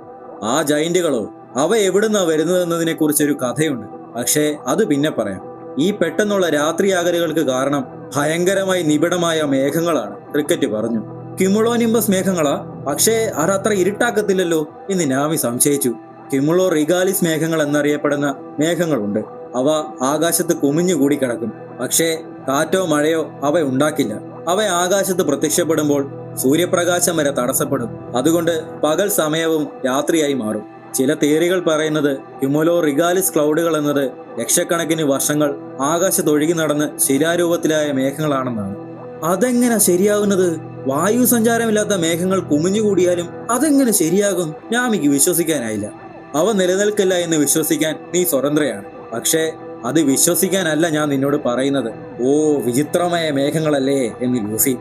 ആ ജൈന്റുകളോ? അവ എവിടുന്നാ വരുന്നതെന്നതിനെ കുറിച്ചൊരു കഥയുണ്ട്, പക്ഷേ അത് പിന്നെ പറയാം. ഈ പെട്ടെന്നുള്ള രാത്രിയാകലുകൾക്ക് കാരണം ഭയങ്കരമായി നിബിഡമായ മേഘങ്ങളാണ്, ക്രിക്കറ്റ് പറഞ്ഞു. ക്യുമുളോനിംബസ് മേഘങ്ങളാ? പക്ഷേ അതത്ര ഇരുട്ടാക്കത്തില്ലല്ലോ എന്ന് നാമി സംശയിച്ചു. ക്യുമുളോ റിഗാലിസ് മേഘങ്ങൾ എന്നറിയപ്പെടുന്ന മേഘങ്ങളുണ്ട്. അവ ആകാശത്ത് കുമിഞ്ഞുകൂടി കിടക്കും. പക്ഷേ കാറ്റോ മഴയോ അവ ഉണ്ടാക്കില്ല. അവ ആകാശത്ത് പ്രത്യക്ഷപ്പെടുമ്പോൾ സൂര്യപ്രകാശം വരെ തടസ്സപ്പെടും. അതുകൊണ്ട് പകൽ സമയവും രാത്രിയായി മാറും. ചില തിയറികൾ പറയുന്നത് ക്യുമുലോ റിഗാലിസ് ക്ലൗഡുകൾ എന്നത് ലക്ഷക്കണക്കിന് വർഷങ്ങൾ ആകാശത്തൊഴുകി നടന്ന് ശിലാരൂപത്തിലായ മേഘങ്ങളാണെന്നാണ്. അതെങ്ങനെ ശരിയാകുന്നത്? വായു സഞ്ചാരമില്ലാത്ത മേഘങ്ങൾ കുമിഞ്ഞുകൂടിയാലും അതെങ്ങനെ ശരിയാകും? നാമിക്ക് വിശ്വസിക്കാനായില്ല. അവ നിലനിൽക്കില്ല എന്ന് വിശ്വസിക്കാൻ നീ സ്വതന്ത്രയാണ്. പക്ഷേ അത് വിശ്വസിക്കാനല്ല ഞാൻ നിന്നോട് പറയുന്നത്. ഓ വിചിത്രമായ മേഘങ്ങളല്ലേ എന്ന് ലൂഫി.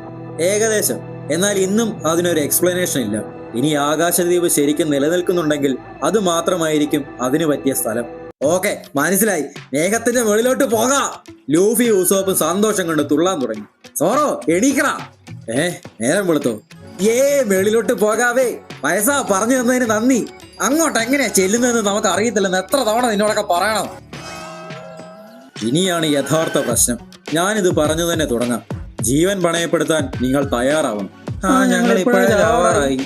ഏകദേശം. എന്നാൽ ഇന്നും അതിനൊരു എക്സ്പ്ലനേഷൻ ഇല്ല. ഇനി ആകാശദ്വീപ് ശരിക്കും നിലനിൽക്കുന്നുണ്ടെങ്കിൽ അത് മാത്രമായിരിക്കും അതിന് പറ്റിയ സ്ഥലം. ഓക്കെ, മനസ്സിലായി. മേഘത്തിന്റെ മുകളിലോട്ട് പോകാം. ലൂഫി ഉസോപ്പും സന്തോഷം കൊണ്ട് തുള്ളാൻ തുടങ്ങി. സോറോ എണീക്കണ. നേരം വെളുത്തോ? മേളിലോട്ട് പോകാവേ. വയസ്സാ പറഞ്ഞു തന്നതിന് നന്ദി. അങ്ങോട്ട് എങ്ങനെയാ ചെല്ലുന്നതെന്ന് നമുക്ക് അറിയത്തില്ലെന്ന് എത്ര തവണ നിന്നോടൊക്കെ പറയണം. ഇനിയാണ് യഥാർത്ഥ പ്രശ്നം. ഞാനിത് പറഞ്ഞു തന്നെ തുടങ്ങാം. ജീവൻ പണയപ്പെടുത്താൻ നിങ്ങൾ തയ്യാറാവണം. ഞങ്ങൾ ഇപ്പോഴായി.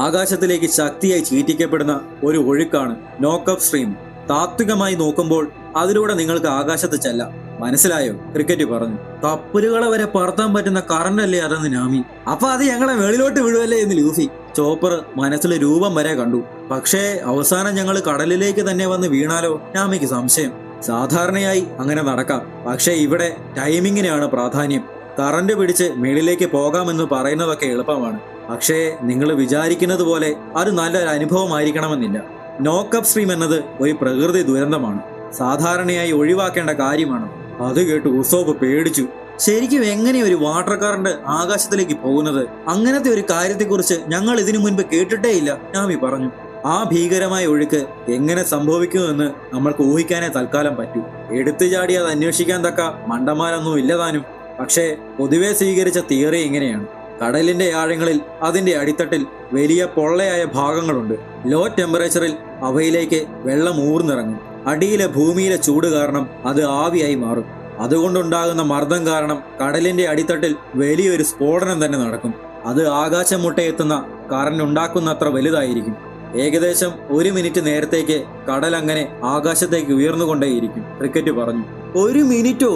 ആകാശത്തിലേക്ക് ശക്തിയായി ചീറ്റിക്കപ്പെടുന്ന ഒരു ഒഴുക്കാണ് നോക്കപ്പ് സ്ട്രീം. താത്വികമായി നോക്കുമ്പോൾ അതിലൂടെ നിങ്ങൾക്ക് ആകാശത്ത് ചെല്ലാം. മനസ്സിലായോ? ക്രിക്കറ്റ് പറഞ്ഞു. കപ്പലുകളെ വരെ പറത്താൻ പറ്റുന്ന കറണ്ടല്ലേ അതെന്ന് നാമി. അപ്പൊ അത് ഞങ്ങളെ വെളിയിലോട്ട് വിടുവല്ലേ എന്ന് ലൂഫി. ചോപ്പർ മനസ്സിൽ രൂപം വരെ കണ്ടു. പക്ഷേ അവസാനം ഞങ്ങൾ കടലിലേക്ക് തന്നെ വന്ന് വീണാലോ? നാമിക്ക് സംശയം. സാധാരണയായി അങ്ങനെ നടക്കാം, പക്ഷേ ഇവിടെ ടൈമിങ്ങിനാണ് പ്രാധാന്യം. കറണ്ട് പിടിച്ച് മേളിലേക്ക് പോകാമെന്ന് പറയുന്നതൊക്കെ എളുപ്പമാണ്, പക്ഷേ നിങ്ങൾ വിചാരിക്കുന്നത് പോലെ അത് നല്ലൊരു അനുഭവമായിരിക്കണമെന്നില്ല. നോക്കപ്പ് സ്ട്രീം എന്നത് ഒരു പ്രകൃതി ദുരന്തമാണ്, സാധാരണയായി ഒഴിവാക്കേണ്ട കാര്യമാണ്. അത് കേട്ട് ഉസോപ്പ് പേടിച്ചു. ശരിക്കും എങ്ങനെ ഒരു വാട്ടർ കറണ്ട് ആകാശത്തിലേക്ക് പോകുന്നത്? അങ്ങനത്തെ ഒരു കാര്യത്തെക്കുറിച്ച് ഞങ്ങൾ ഇതിനു മുൻപ് കേട്ടിട്ടേയില്ല, നാമി പറഞ്ഞു. ആ ഭീകരമായ ഒഴുക്ക് എങ്ങനെ സംഭവിക്കുമെന്ന് നമ്മൾക്ക് ഊഹിക്കാനേ തൽക്കാലം പറ്റൂ. എടുത്തു ചാടി അത് അന്വേഷിക്കാൻ തക്ക മണ്ടന്മാരൊന്നും ഇല്ലതാനും. പക്ഷേ പൊതുവെ സ്വീകരിച്ച തിയറി ഇങ്ങനെയാണ്. കടലിന്റെ ആഴങ്ങളിൽ അതിന്റെ അടിത്തട്ടിൽ വലിയ പൊള്ളയായ ഭാഗങ്ങളുണ്ട്. ലോ ടെമ്പറേച്ചറിൽ അവയിലേക്ക് വെള്ളം ഊർന്നിറങ്ങും. അടിയിലെ ഭൂമിയിലെ ചൂട് കാരണം അത് ആവിയായി മാറും. അതുകൊണ്ടുണ്ടാകുന്ന മർദ്ദം കാരണം കടലിന്റെ അടിത്തട്ടിൽ വലിയൊരു സ്ഫോടനം തന്നെ നടക്കും. അത് ആകാശം മുട്ടയെത്തുന്ന കറന്റ് ഉണ്ടാക്കുന്നത്ര വലുതായിരിക്കും. ഏകദേശം 1 മിനിറ്റ് നേരത്തേക്ക് കടൽ അങ്ങനെ ആകാശത്തേക്ക് ഉയർന്നുകൊണ്ടേയിരിക്കും, ക്രിക്കറ്റ് പറഞ്ഞു. 1 മിനിറ്റോ?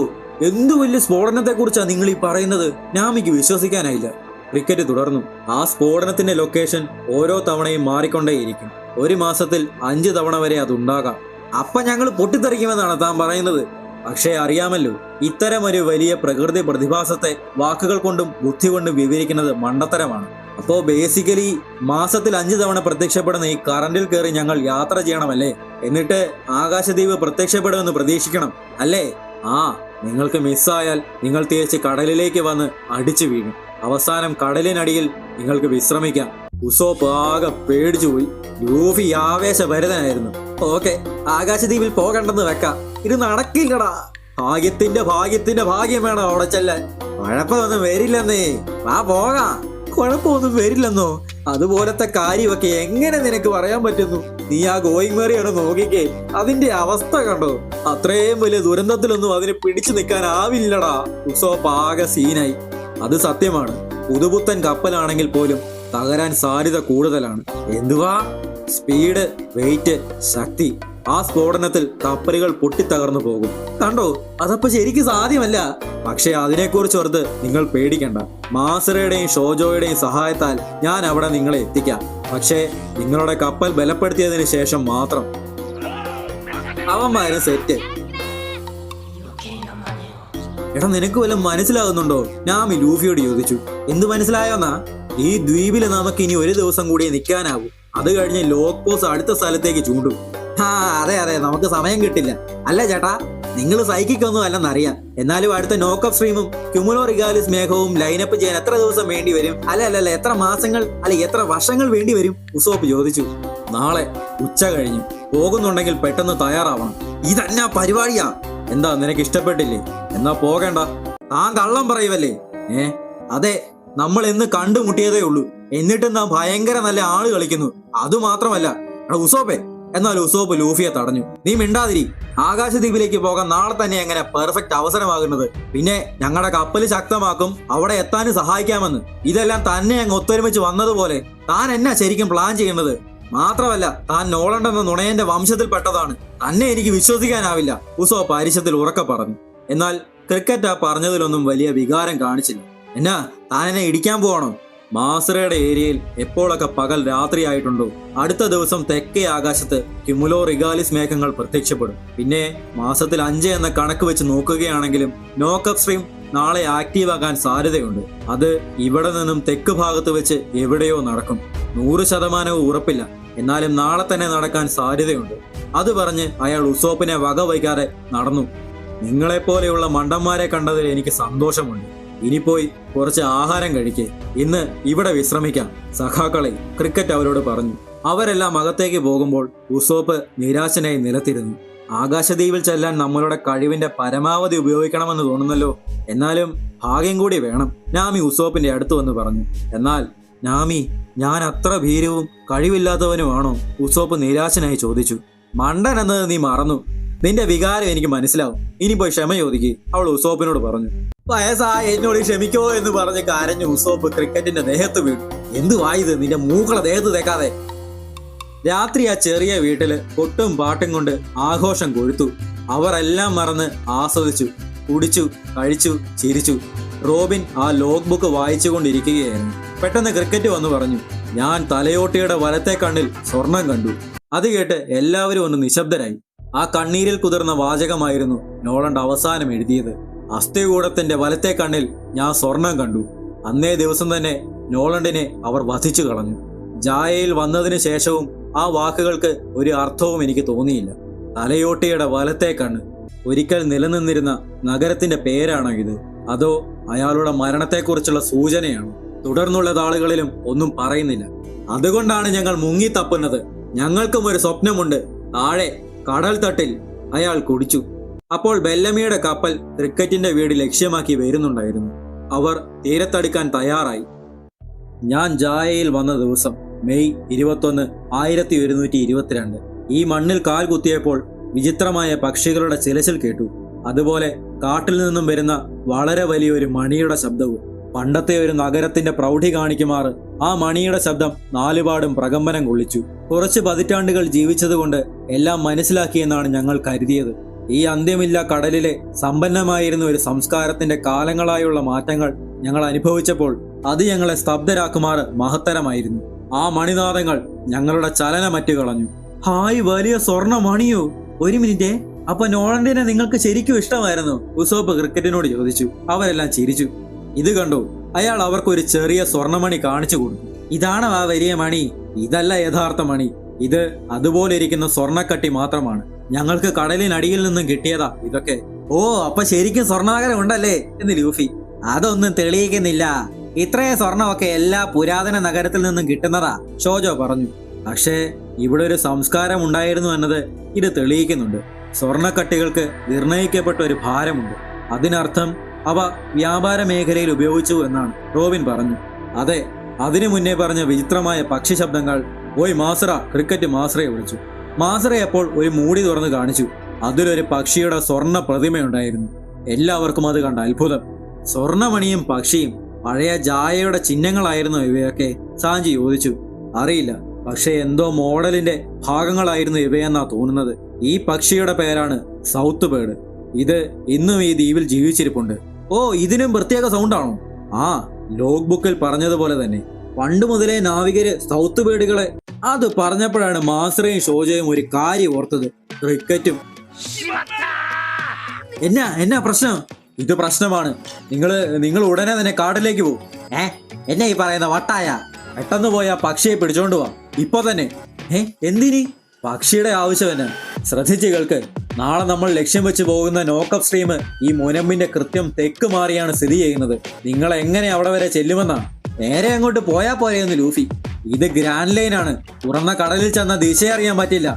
എന്തു വലിയ സ്ഫോടനത്തെ കുറിച്ചാ നിങ്ങൾ ഈ പറയുന്നത്? നാമിക്ക് വിശ്വസിക്കാനായില്ല. ക്രിക്കറ്റ് തുടർന്നു. ആ സ്ഫോടനത്തിന്റെ ലൊക്കേഷൻ ഓരോ തവണയും മാറിക്കൊണ്ടേയിരിക്കും. 1 മാസത്തിൽ 5 തവണ വരെ അതുണ്ടാകാം. അപ്പൊ ഞങ്ങൾ പൊട്ടിത്തെറിക്കുമെന്നാണ് താൻ പറയുന്നത്? പക്ഷേ അറിയാമല്ലോ, ഇത്തരം ഒരു വലിയ പ്രകൃതി പ്രതിഭാസത്തെ വാക്കുകൾ കൊണ്ടും ബുദ്ധി കൊണ്ടും വിവരിക്കുന്നത് മണ്ടത്തരമാണ്. അപ്പോ ബേസിക്കലി മാസത്തിൽ 5 തവണ പ്രത്യക്ഷപ്പെടുന്ന ഈ കറണ്ടിൽ കയറി ഞങ്ങൾ യാത്ര ചെയ്യണമല്ലേ? എന്നിട്ട് ആകാശദ്വീപ് പ്രത്യക്ഷപ്പെടുമെന്ന് പ്രതീക്ഷിക്കണം അല്ലേ? നിങ്ങൾക്ക് മിസ്സായാൽ നിങ്ങൾ തിരിച്ച് കടലിലേക്ക് വന്ന് അടിച്ചു വീഴും. അവസാനം കടലിനടിയിൽ നിങ്ങൾക്ക് വിശ്രമിക്കാം. ഉസോപ്പ് ആകെ പേടിച്ചുപോയി. ലൂഫി ആവേശഭരിതനായിരുന്നു. ഓക്കെ, ആകാശദ്വീപിൽ പോകണ്ടെന്ന് വെക്കാം. ഇത് നടക്കില്ലടാ. ഭാഗ്യത്തിന്റെ ഭാഗ്യം വേണം അവിടെ ചെല്ലാൻ. കുഴപ്പമൊന്നും വരില്ലെന്നേ. പോകാം. കുഴപ്പമൊന്നും വരില്ലെന്നോ? അതുപോലത്തെ കാര്യമൊക്കെ എങ്ങനെ നിനക്ക് പറയാൻ പറ്റുന്നു? നീ ആ ഗോയിങ് മേറിയാണ് നോക്കിക്കേ, അതിന്റെ അവസ്ഥ കണ്ടോ? അത്രയും വലിയ ദുരന്തത്തിലൊന്നും അതിന് പിടിച്ചു നിൽക്കാനാവില്ലടാ. ഉസോപ്പ് ആകെ സീനായി. അത് സത്യമാണ്, പുതുപുത്തൻ കപ്പലാണെങ്കിൽ പോലും തകരാൻ സാധ്യത കൂടുതലാണ്. എന്തുവാ? സ്പീഡ്, വെയിറ്റ്, ശക്തി. ആ സ്ഫോടനത്തിൽ കപ്പലുകൾ പൊട്ടിത്തകർന്നു പോകും. കണ്ടോ, അതപ്പോ ശരിക്കും സാധ്യമല്ല. പക്ഷെ അതിനെക്കുറിച്ച് ഓർത്ത് നിങ്ങൾ പേടിക്കണ്ട. മാസറയുടെയും ഷോജോയുടെയും സഹായത്താൽ ഞാൻ അവിടെ നിങ്ങളെ എത്തിക്കാം. പക്ഷേ നിങ്ങളുടെ കപ്പൽ ബലപ്പെടുത്തിയതിനു ശേഷം മാത്രം. അവന്മാരും സെറ്റ്. എടാ, നിനക്ക് വല്ലതും മനസ്സിലാകുന്നുണ്ടോ? നാമി ലൂഫിയോട് ചോദിച്ചു. എന്ത് മനസ്സിലായോന്നാ? ഈ ദ്വീപില് നമുക്ക് ഇനി ഒരു ദിവസം കൂടി നിൽക്കാനാവും. അത് കഴിഞ്ഞ് ലോക്ക് പോസ്റ്റ് അടുത്ത സ്ഥലത്തേക്ക് ചൂണ്ടും. അതെ, നമുക്ക് സമയം കിട്ടില്ല. അല്ല ചേട്ടാ, നിങ്ങൾ സൈക്കിക്കൊന്നും അല്ലെന്നറിയാം. എന്നാലും അടുത്ത നോക്കപ്പ് സ്ട്രീമും ക്യുമുലോ റിഗാലിസ് മേഘവും ലൈനപ്പ് ചെയ്യാൻ എത്ര ദിവസം വേണ്ടി വരും? അല്ല, എത്ര മാസങ്ങൾ, എത്ര വർഷങ്ങൾ വേണ്ടി വരും? ഉസോപ്പ് ചോദിച്ചു. നാളെ ഉച്ച കഴിഞ്ഞു പോകുന്നുണ്ടെങ്കിൽ പെട്ടെന്ന് തയ്യാറാവണം. ഇതന്നാ പരിപാടിയാ? എന്താ, നിനക്ക് ഇഷ്ടപ്പെട്ടില്ലേ? എന്നാ പോകണ്ട. താൻ കള്ളം പറയുവല്ലേ? അതെ, നമ്മൾ എന്ന് കണ്ടുമുട്ടിയതേ ഉള്ളൂ. എന്നിട്ടും താൻ ഭയങ്കര നല്ല ആള് കളിക്കുന്നു. അതുമാത്രമല്ല ഉസോപ്പെ. എന്നാൽ ഉസോപ്പ് ലൂഫിയെ തടഞ്ഞു. നീ മിണ്ടാതിരി. ആകാശദ്വീപിലേക്ക് പോകാൻ നാളെ തന്നെ എങ്ങനെ പെർഫെക്റ്റ് അവസരമാകുന്നത്? പിന്നെ ഞങ്ങളുടെ കപ്പല് ശക്തമാക്കും, അവിടെ എത്താനും സഹായിക്കാമെന്ന്. ഇതെല്ലാം തന്നെ അങ്ങ് ഒത്തൊരുമിച്ച് വന്നതുപോലെ. താൻ എന്നാ ശരിക്കും പ്ലാൻ ചെയ്യുന്നത്? മാത്രമല്ല, താൻ നോളണ്ട് എന്ന നുണയന്റെ വംശത്തിൽപ്പെട്ടതാണ്. തന്നെ എനിക്ക് വിശ്വസിക്കാനാവില്ല, ഉസോപ്പ് അരിശത്തിൽ ഉറക്കെ പറഞ്ഞു. എന്നാൽ ക്രിക്കറ്റ് ആ പറഞ്ഞതിലൊന്നും വലിയ വികാരം കാണിച്ചില്ല. എന്നാ, താൻ എന്നെ ഇടിക്കാൻ പോവാണോ? മാസറയുടെ ഏരിയയിൽ എപ്പോഴൊക്കെ പകൽ രാത്രിയായിട്ടുണ്ടോ, അടുത്ത ദിവസം തെക്കേ ആകാശത്ത് ക്യുമുലോ റിഗാലിസ് മേഘങ്ങൾ പ്രത്യക്ഷപ്പെടും. പിന്നെ മാസത്തിൽ 5 എന്ന കണക്ക് വെച്ച് നോക്കുകയാണെങ്കിലും നോക്കപ്പ് സ്ട്രീം നാളെ ആക്റ്റീവ് ആകാൻ സാധ്യതയുണ്ട്. അത് ഇവിടെ നിന്നും തെക്ക് ഭാഗത്ത് വെച്ച് എവിടെയോ നടക്കും. 100% ഉറപ്പില്ല, എന്നാലും നാളെ തന്നെ നടക്കാൻ സാധ്യതയുണ്ട്. അത് പറഞ്ഞ് അയാൾ ഉസോപ്പിനെ വകവയ്ക്കാതെ നടന്നു. നിങ്ങളെപ്പോലെയുള്ള മണ്ടന്മാരെ കണ്ടതിൽ എനിക്ക് സന്തോഷമുണ്ട്. ഇനി പോയി കുറച്ച് ആഹാരം കഴിക്കേ. ഇന്ന് ഇവിടെ വിശ്രമിക്കാം സഖാക്കളെ, ക്രിക്കറ്റ് അവരോട് പറഞ്ഞു. അവരെല്ലാം അകത്തേക്ക് പോകുമ്പോൾ ഉസോപ്പ് നിരാശനായി നിലത്തിരുന്നു. ആകാശദ്വീപിൽ ചെല്ലാൻ നമ്മളുടെ കഴിവിന്റെ പരമാവധി ഉപയോഗിക്കണമെന്ന് തോന്നുന്നല്ലോ. എന്നാലും ഭാഗ്യം കൂടി വേണം, നാമി ഉസോപ്പിന്റെ അടുത്ത് വന്ന് പറഞ്ഞു. എന്നാൽ നാമി, ഞാൻ അത്ര ഭീരുവും കഴിവില്ലാത്തവനുമാണോ? ഉസോപ്പ് നിരാശനായി ചോദിച്ചു. മണ്ടൻ എന്നത് നീ മറന്നു. നിന്റെ വികാരം എനിക്ക് മനസ്സിലാവും. ഇനി പോയി ക്ഷമ ചോദിക്ക്, അവൾ ഉസോപ്പിനോട് പറഞ്ഞു. വയസ്സായ എന്നോട് ക്ഷമിക്കോ എന്ന് പറഞ്ഞ് കരഞ്ഞു ഉസോപ്പ് ക്രിക്കറ്റിന്റെ ദേഹത്ത് വീണു. എന്തുവായത്, നിന്റെ മൂക്കള ദേഹത്ത് തേക്കാതെ. രാത്രി ആ ചെറിയ വീട്ടില് കൊട്ടും പാട്ടും കൊണ്ട് ആഘോഷം കൊഴുത്തു. അവർ എല്ലാം മറന്ന് ആസ്വദിച്ചു, കുടിച്ചു, കഴിച്ചു, ചിരിച്ചു. റോബിൻ ആ ലോഗ് ബുക്ക് വായിച്ചുകൊണ്ടിരിക്കുകയായിരുന്നു. പെട്ടെന്ന് ക്രിക്കറ്റ് വന്നു പറഞ്ഞു, ഞാൻ തലയോട്ടിയുടെ വലത്തെ കണ്ണിൽ സ്വർണം കണ്ടു. അത് കേട്ട് എല്ലാവരും ഒന്ന് നിശബ്ദരായി. ആ കണ്ണീരിൽ കുതിർന്ന വാചകമായിരുന്നു നോളണ്ട് അവസാനം എഴുതിയത്. അസ്ഥികൂടത്തിന്റെ വലത്തെ കണ്ണിൽ ഞാൻ സ്വർണം കണ്ടു. അന്നേ ദിവസം തന്നെ നോളണ്ടിനെ അവർ വധിച്ചു കളഞ്ഞു. ജായയിൽ വന്നതിന് ശേഷവും ആ വാക്കുകൾക്ക് ഒരു അർത്ഥവും എനിക്ക് തോന്നിയില്ല. തലയോട്ടിയുടെ വലത്തെ കണ്ണ്. ഒരിക്കൽ നിലനിന്നിരുന്ന നഗരത്തിന്റെ പേരാണോ ഇത്? അതോ അയാളുടെ മരണത്തെക്കുറിച്ചുള്ള സൂചനയാണ്? തുടർന്നുള്ള താളുകളിലും ഒന്നും പറയുന്നില്ല. അതുകൊണ്ടാണ് ഞങ്ങൾ മുങ്ങിത്തപ്പുന്നത്. ഞങ്ങൾക്കും ഒരു സ്വപ്നമുണ്ട്. താഴെ കടൽ തട്ടിൽ. അയാൾ കുടിച്ചു. അപ്പോൾ ബെല്ലമിയുടെ കപ്പൽ ക്രിക്കറ്റിന്റെ വീട് ലക്ഷ്യമാക്കി വരുന്നുണ്ടായിരുന്നു. അവർ തീരത്തടുക്കാൻ തയ്യാറായി. ഞാൻ ജായയിൽ വന്ന ദിവസം മെയ് 21, 1122. ഈ മണ്ണിൽ കാൽ കുത്തിയപ്പോൾ വിചിത്രമായ പക്ഷികളുടെ ചിലച്ചിൽ കേട്ടു. അതുപോലെ കാട്ടിൽ നിന്നും വരുന്ന വളരെ വലിയൊരു മണിയുടെ ശബ്ദവും. പണ്ടത്തെ ഒരു നഗരത്തിന്റെ പ്രൗഢി കാണിക്കുമാറ് ആ മണിയുടെ ശബ്ദം നാലുപാടും പ്രകമ്പനം കൊള്ളിച്ചു. കുറച്ച് പതിറ്റാണ്ടുകൾ ജീവിച്ചതുകൊണ്ട് എല്ലാം മനസ്സിലാക്കിയെന്നാണ് ഞങ്ങൾ കരുതിയത്. ഈ അന്ത്യമില്ല കടലിലെ സമ്പന്നമായിരുന്ന ഒരു സംസ്കാരത്തിന്റെ കാലങ്ങളായുള്ള മാറ്റങ്ങൾ ഞങ്ങൾ അനുഭവിച്ചപ്പോൾ അത് ഞങ്ങളെ സ്തബ്ധരാക്കുമാറ് മഹത്തരമായിരുന്നു. ആ മണിനാദങ്ങൾ ഞങ്ങളുടെ ചലനമറ്റു കളഞ്ഞു. ഹായ്, വലിയ സ്വർണ്ണ മണിയോ? ഒരു മിനിറ്റേ, അപ്പൊ നോളണ്ടിനെ നിങ്ങൾക്ക് ശരിക്കും ഇഷ്ടമായിരുന്നു? ഉസോപ്പ് ക്രിക്കറ്റിനോട് ചോദിച്ചു. അവരെല്ലാം ചിരിച്ചു. ഇത് കണ്ടു, അയാൾ അവർക്കൊരു ചെറിയ സ്വർണ്ണമണി കാണിച്ചു കൊടുത്തു. ഇതാണ് ആ വലിയ മണി. ഇതല്ല യഥാർത്ഥ മണി. ഇത് അതുപോലെ ഇരിക്കുന്ന സ്വർണ്ണക്കട്ടി മാത്രമാണ്. ഞങ്ങൾക്ക് കടലിനടിയിൽ നിന്നും കിട്ടിയതാ ഇതൊക്കെ. ഓ, അപ്പൊ ശരിക്കും സ്വർണ്ണാകരം ഉണ്ടല്ലേ എന്ന് ലൂഫി. അതൊന്നും തെളിയിക്കുന്നില്ല. ഇത്രയും സ്വർണമൊക്കെ എല്ലാ പുരാതന നഗരത്തിൽ നിന്നും കിട്ടുന്നതാ, ഷോജോ പറഞ്ഞു. പക്ഷേ ഇവിടെ ഒരു സംസ്കാരം ഉണ്ടായിരുന്നു എന്നത് ഇത് തെളിയിക്കുന്നുണ്ട്. സ്വർണ്ണക്കട്ടികൾക്ക് നിർണയിക്കപ്പെട്ട ഒരു ഭാരമുണ്ട്. അതിനർത്ഥം അവ വ്യാപാര മേഖലയിൽ ഉപയോഗിച്ചു എന്നാണ് റോബിൻ പറഞ്ഞു. അതെ, അതിനു മുന്നേ പറഞ്ഞ വിചിത്രമായ പക്ഷി ശബ്ദങ്ങൾ ഓയ് മാസറ, ക്രിക്കറ്റ് മാസറയെ വിളിച്ചു. മാസറയെ അപ്പോൾ ഒരു മൂടി തുറന്ന് കാണിച്ചു. അതിലൊരു പക്ഷിയുടെ സ്വർണ്ണ പ്രതിമയുണ്ടായിരുന്നു. എല്ലാവർക്കും അത് കണ്ട അത്ഭുതം. സ്വർണ്ണമണിയും പക്ഷിയും പഴയ ജായയുടെ ചിഹ്നങ്ങളായിരുന്നു ഇവയൊക്കെ? സാഞ്ചി ചോദിച്ചു. അറിയില്ല, പക്ഷെ എന്തോ മോഡലിന്റെ ഭാഗങ്ങളായിരുന്നു ഇവയെന്നാ തോന്നുന്നത്. ഈ പക്ഷിയുടെ പേരാണ് സൗത്ത് ബേർഡ്. ഇത് ഇന്നും ഈ ദ്വീപിൽ ജീവിച്ചിരിപ്പുണ്ട്. ഓ, ഇതിനും പ്രത്യേക സൗണ്ടാണോ? ആ, ലോഗ് ബുക്കിൽ പറഞ്ഞതുപോലെ തന്നെ പണ്ട് മുതലേ നാവികര് സൗത്ത് ബേർഡുകളെ. അത് പറഞ്ഞപ്പോഴാണ് മാസറയും ഷോജയും ഒരു കാര്യം ഓർത്തത്. ക്രിക്കറ്റും. എന്നാ പ്രശ്നം? ഇത് പ്രശ്നമാണ്. നിങ്ങൾ ഉടനെ തന്നെ കാട്ടിലേക്ക് പോകും. എന്നെ ഈ പറയുന്ന വട്ടായ? പെട്ടെന്ന് പോയി ആ പക്ഷിയെ പിടിച്ചോണ്ട് പോവാ, ഇപ്പൊ തന്നെ. എന്തിനി? പക്ഷിയുടെ ആവശ്യം എന്നാ? ശ്രദ്ധിച്ച് കേൾക്ക്. നാളെ നമ്മൾ ലക്ഷ്യം വെച്ച് പോകുന്ന നോക്കപ്പ് സ്ട്രീം ഈ മുനമ്പിന്റെ കൃത്യം തെക്ക് മാറിയാണ് സ്ഥിതി ചെയ്യുന്നത്. നിങ്ങൾ എങ്ങനെ അവിടെ വരെ ചെല്ലുമെന്നാ? നേരെ അങ്ങോട്ട് പോയാ പോരെയെന്ന് ലൂഫി. ഇത് ഗ്രാൻഡ് ലൈൻ ആണ്. തുറന്ന കടലിൽ ചെന്ന ദിശ അറിയാൻ പറ്റില്ല.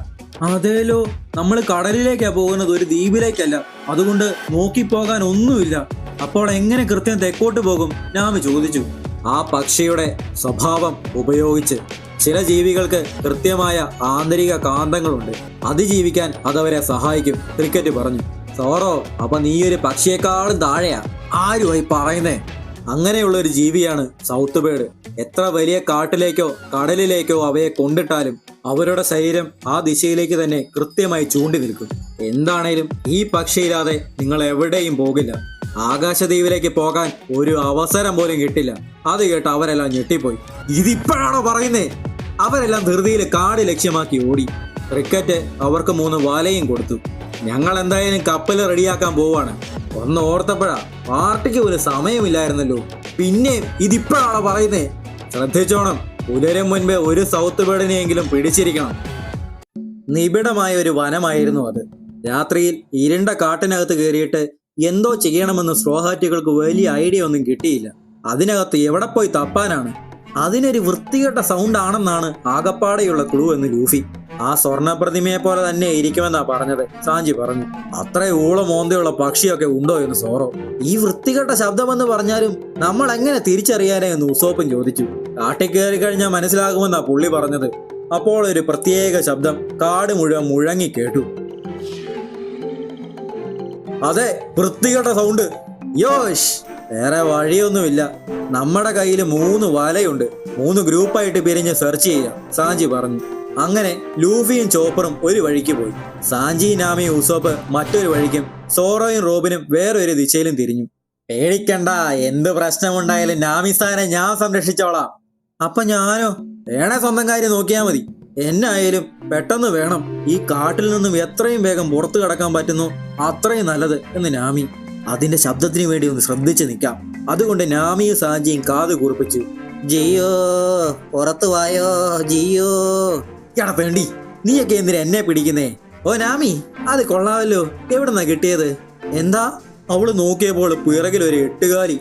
അതേലോ, നമ്മൾ കടലിലേക്കാ പോകുന്നത്, ഒരു ദ്വീപിലേക്കല്ല. അതുകൊണ്ട് നോക്കിപ്പോകാൻ ഒന്നുമില്ല. അപ്പോൾ എങ്ങനെ കൃത്യം തെക്കോട്ട് പോകും? നാമി ചോദിച്ചു. ആ പക്ഷിയുടെ സ്വഭാവം ഉപയോഗിച്ച്. ചില ജീവികൾക്ക് കൃത്യമായ ആന്തരിക കാന്തങ്ങളുണ്ട്. അതിജീവിക്കാൻ അതവരെ സഹായിക്കും, ക്രിക്കറ്റ് പറഞ്ഞു. സോറോ, അപ്പൊ നീ ഒരു പക്ഷിയേക്കാളും താഴെയാ. ആരുമായി പറയുന്നേ? അങ്ങനെയുള്ള ഒരു ജീവിയാണ് സൗത്ത് ബേർഡ്. എത്ര വലിയ കാട്ടിലേക്കോ കടലിലേക്കോ അവയെ കൊണ്ടിട്ടാലും അവരുടെ ശരീരം ആ ദിശയിലേക്ക് തന്നെ കൃത്യമായി ചൂണ്ടി നിൽക്കും. എന്താണേലും ഈ പക്ഷിയില്ലാതെ നിങ്ങൾ എവിടെയും പോകില്ല. ആകാശദ്വീപിലേക്ക് പോകാൻ ഒരു അവസരം പോലും കിട്ടില്ല. അത് കേട്ട് അവരെല്ലാം ഞെട്ടിപ്പോയി. ഇതിപ്പോഴാണോ പറയുന്നേ? അവരെല്ലാം ധൃതിയിൽ കാട് ലക്ഷ്യമാക്കി ഓടി. ക്രിക്കറ്റ് അവർക്ക് 3 വലയും കൊടുത്തു. ഞങ്ങൾ എന്തായാലും കപ്പൽ റെഡിയാക്കാൻ പോവാണ്. ഒന്ന് ഓർത്തപ്പോഴാ പാർട്ടിക്ക് ഒരു സമയമില്ലായിരുന്നല്ലോ. പിന്നെ ഇതിപ്പോഴാണോ പറയുന്നേ? ശ്രദ്ധിച്ചോണം, പുലരും മുൻപേ ഒരു സൗത്ത് ബേർഡിനെയെങ്കിലും പിടിച്ചിരിക്കണം. നിബിഡമായ ഒരു വനമായിരുന്നു അത്. രാത്രിയിൽ ഇരുണ്ട കാട്ടിനകത്ത് കയറിയിട്ട് എന്തോ ചെയ്യണമെന്ന് സ്ട്രോഹാറ്റുകൾക്ക് വലിയ ഐഡിയ ഒന്നും കിട്ടിയില്ല. അതിനകത്ത് എവിടെ പോയി തപ്പാനാണ്? അതിനൊരു വൃത്തികെട്ട സൗണ്ട് ആണെന്നാണ് ആകപ്പാടെയുള്ള ക്ലൂ എന്ന് ലൂഫി. ആ സ്വർണ്ണ പ്രതിമയെ പോലെ തന്നെ ഇരിക്കുമെന്നാ പറഞ്ഞത്, സാഞ്ചി പറഞ്ഞു. അത്ര ഊളമോന്തയുള്ള പക്ഷിയൊക്കെ ഉണ്ടോ എന്ന് സോറോ. ഈ വൃത്തികെട്ട ശബ്ദമെന്ന് പറഞ്ഞാലും നമ്മൾ എങ്ങനെ തിരിച്ചറിയാനേ എന്ന് ഉസോപ്പും ചോദിച്ചു. കാട്ടിൽ കയറി കഴിഞ്ഞാൽ മനസ്സിലാകുമെന്നാ പുള്ളി പറഞ്ഞത്. അപ്പോൾ ഒരു പ്രത്യേക ശബ്ദം കാട് മുഴുവൻ മുഴങ്ങി കേട്ടു. അതെ, വൃത്തികെട്ട സൗണ്ട്. യോഷ്, വേറെ വഴിയൊന്നുമില്ല. നമ്മുടെ കയ്യിൽ 3 വലയുണ്ട്. 3 ഗ്രൂപ്പായിട്ട് പിരിഞ്ഞ് സെർച്ച് ചെയ്യാം, സാഞ്ചി പറഞ്ഞു. അങ്ങനെ ലൂഫിയും ചോപ്പറും ഒരു വഴിക്ക് പോയി. സാഞ്ചി, നാമി, ഉസോപ്പ് മറ്റൊരു വഴിക്കും സോറോയും റോബിനും വേറൊരു ദിശയിലും തിരിഞ്ഞു. പേടിക്കണ്ട, എന്ത് പ്രശ്നമുണ്ടായാലും നാമിസ്ഥാനെ ഞാൻ സംരക്ഷിച്ചോളാം. അപ്പൊ ഞാനോ? വേണേ സ്വന്തം കാര്യം നോക്കിയാൽ മതി. എന്നായാലും പെട്ടെന്ന് വേണം. ഈ കാട്ടിൽ നിന്നും എത്രയും വേഗം പുറത്തു കടക്കാൻ പറ്റുന്നു അത്രയും നല്ലത് എന്ന് നാമി. അതിന്റെ ശബ്ദത്തിന് വേണ്ടി ഒന്ന് ശ്രദ്ധിച്ചു നിൽക്കാം. അതുകൊണ്ട് നാമിയും സാഞ്ചിയും കാത് കൂർപ്പിച്ചു. ജിയോ, പുറത്തു വായോ ജിയോ. എടാ വേണ്ടി, നീയൊക്കെ എന്തിനാ എന്നെ പിടിക്കുന്നേ? ഓ നാമി, അത് കൊള്ളാമല്ലോ. എവിടുന്നാ കിട്ടിയത്? എന്താ? അവള് നോക്കിയപ്പോൾ പിറകിൽ ഒരു 8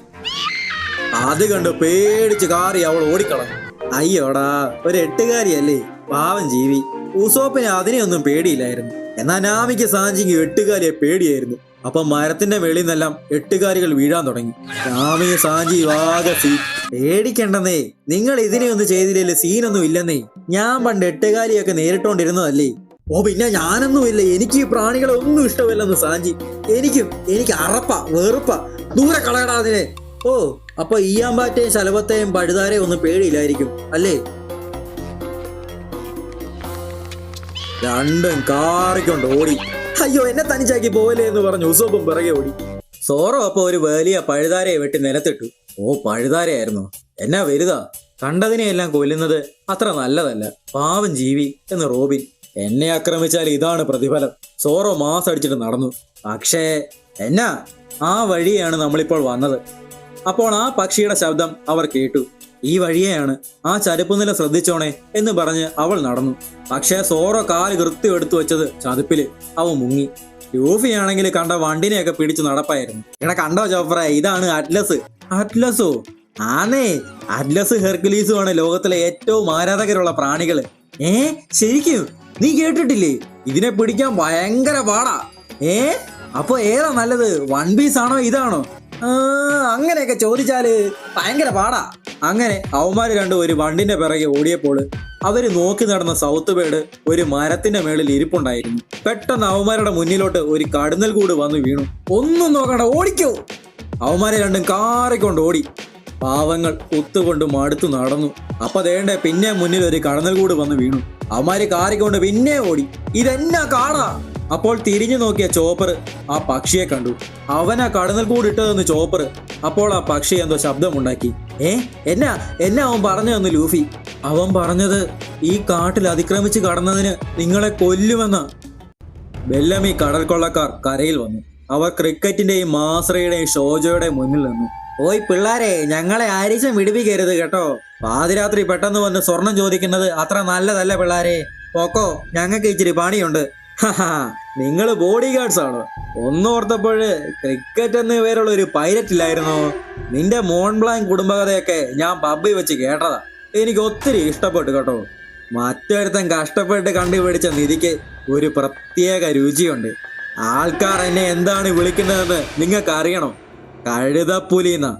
അത് കണ്ട് പേടിച്ച് കാറി അവൾ ഓടിക്കളഞ്ഞു. അയ്യോടാ, ഒരു 8 പാവം ജീവി. ഉസോപ്പിന് അതിനെയൊന്നും പേടിയില്ലായിരുന്നു. എന്നാൽ നാമിക്ക് സാഞ്ചിക്ക് 8 പേടിയായിരുന്നു. അപ്പൊ മരത്തിന്റെ വെളിയിൽ നിന്നെല്ലാം 8 വീഴാൻ തുടങ്ങി. നാമി സാഞ്ചി ആകെ പേടിക്കണ്ടെന്നേ, നിങ്ങൾ ഇതിനെയൊന്നും ചെയ്തില്ലല്ലേ, സീനൊന്നും ഇല്ലെന്നേ. ഞാൻ പണ്ട് 8 നേരിട്ടോണ്ടിരുന്നതല്ലേ. ഓ പിന്നെ ഞാനൊന്നുമില്ല, എനിക്ക് ഈ പ്രാണികളെ ഒന്നും ഇഷ്ടമില്ലെന്ന് സാഞ്ചി. എനിക്ക് അറപ്പ, വെറുപ്പ, ദൂരെ കളയടാ അതിനെ. ഓ, അപ്പൊ ഈയാമ്പാറ്റയും ശലഭത്തെയും പഴുതാരെയും ഒന്നും പേടിയില്ലായിരിക്കും അല്ലേ? രണ്ടും കാറിക്കൊണ്ട് ഓടി. അയ്യോ, എന്നെ തനിച്ചാക്കി പോവല്ലേ എന്ന് പറഞ്ഞു ഉസോപ്പും പിറകെ ഓടി. സോറോ അപ്പൊ ഒരു വലിയ പഴുതാരയെ വെട്ടി നിലത്തിട്ടു. ഓ, പഴുതാരയായിരുന്നോ? എന്നാ വലുതാ. കണ്ടതിനെയെല്ലാം കൊല്ലുന്നത് അത്ര നല്ലതല്ല, പാവം ജീവി എന്ന് റോബിൻ. എന്നെ ആക്രമിച്ചാൽ ഇതാണ് പ്രതിഫലം. സോറോ മാസടിച്ചിട്ട് നടന്നു. പക്ഷേ എന്നാ, ആ വഴിയാണ് നമ്മളിപ്പോൾ വന്നത്. അപ്പോൾ ആ പക്ഷിയുടെ ശബ്ദം അവർ കേട്ടു. ഈ വഴിയെയാണ്. ആ ചതുപ്പുനില ശ്രദ്ധിച്ചോണേ എന്ന് പറഞ്ഞ് അവൾ നടന്നു. പക്ഷേ സോറോ കാല് കൃത്യം എടുത്തു വെച്ചത് ചതുപ്പില്. അവൻ മുങ്ങി. ലൂഫിയാണെങ്കിൽ കണ്ട വണ്ടിനെയൊക്കെ പിടിച്ചു നടപ്പായിരുന്നു. എടാ കണ്ടോ ചോപ്ര, ഇതാണ് അറ്റ്ലസ്. അറ്റ്ലസോ? ആന്നേ, അറ്റ്ലസ് ഹെർക്കുലീസുമാണ് ലോകത്തിലെ ഏറ്റവും ആരാധകരുള്ള പ്രാണികള്. ശരിക്കും? നീ കേട്ടിട്ടില്ലേ? ഇതിനെ പിടിക്കാൻ ഭയങ്കര പാടാ. അപ്പൊ ഏതാ നല്ലത്, 1 പീസ് ആണോ ഇതാണോ? ആ, അങ്ങനെയൊക്കെ ചോദിച്ചാല് ഭയങ്കര പാടാ. അങ്ങനെ അവന്മാര് രണ്ടും ഒരു വണ്ടിന്റെ പിറകെ ഓടിയപ്പോൾ അവര് നോക്കി നടന്ന സൗത്ത് ബേർഡ് ഒരു മരത്തിന്റെ മേളിൽ ഇരിപ്പുണ്ടായിരുന്നു. പെട്ടെന്ന് അവന്മാരുടെ മുന്നിലോട്ട് ഒരു കടന്നൽ കൂട് വന്ന് വീണു. ഒന്നും നോക്കണ്ട, ഓടിക്കോ! അവന്മാരെ രണ്ടും കാറിക്കൊണ്ട് ഓടി. പാവങ്ങൾ കുത്തുകൊണ്ട് മടുത്തു നടന്നു. അപ്പൊ ദേണ്ടേ പിന്നെ മുന്നിൽ ഒരു കടന്നൽ കൂട് വന്ന് വീണു. അവന്മാര് കാറിക്കൊണ്ട് പിന്നെ ഓടി. ഇതെന്നാ കാണാ! അപ്പോൾ തിരിഞ്ഞു നോക്കിയ ചോപ്പർ ആ പക്ഷിയെ കണ്ടു. അവനാ കടന്നൽ കൂട് ഇട്ടതെന്ന് ചോപ്പർ. അപ്പോൾ ആ പക്ഷി എന്തോ ശബ്ദമുണ്ടാക്കി. എന്നാ എന്നാ അവൻ പറഞ്ഞതെന്ന് ലൂഫി. അവൻ പറഞ്ഞത് ഈ കാട്ടിൽ അതിക്രമിച്ച് കടന്നതിന് നിങ്ങളെ കൊല്ലുമെന്ന. ബെല്ലമി കടൽ കൊള്ളക്കാർ കരയിൽ വന്നു. അവർ ക്രിക്കറ്റിന്റെയും മാസ്രയുടെയും ഷോജോയുടെയും മുന്നിൽ നിന്നു. ഓയ് പിള്ളാരെ, ഞങ്ങളെ ആരിച്ചും വിടുവിക്കരുത് കേട്ടോ. പാതിരാത്രി പെട്ടെന്ന് വന്ന് സ്വർണം ചോദിക്കുന്നത് അത്ര നല്ലതല്ല പിള്ളാരെ. പോക്കോ, ഞങ്ങൾക്ക് ഇച്ചിരി പണിയുണ്ട്. നിങ്ങൾ ബോഡി ഗാർഡ്സ് ആണോ? ഒന്നോർത്തപ്പോഴ് ക്രിക്കറ്റ് എന്ന് പേരുള്ള ഒരു പൈലറ്റ് ഇല്ലായിരുന്നോ? നിന്റെ മോൺബ്ലാങ് കുടുംബകഥയൊക്കെ ഞാൻ പബ്ബിൽ വെച്ച് കേട്ടതാ. എനിക്ക് ഒത്തിരി ഇഷ്ടപ്പെട്ടു കേട്ടോ. മറ്റൊരുത്തൻ കഷ്ടപ്പെട്ട് കണ്ടുപിടിച്ച നിധിക്ക് ഒരു പ്രത്യേക രുചിയുണ്ട്. ആൾക്കാർ എന്നെ എന്താണ് വിളിക്കുന്നതെന്ന് നിങ്ങൾക്ക് അറിയണോ? കഴുതപ്പുലിന്നാ.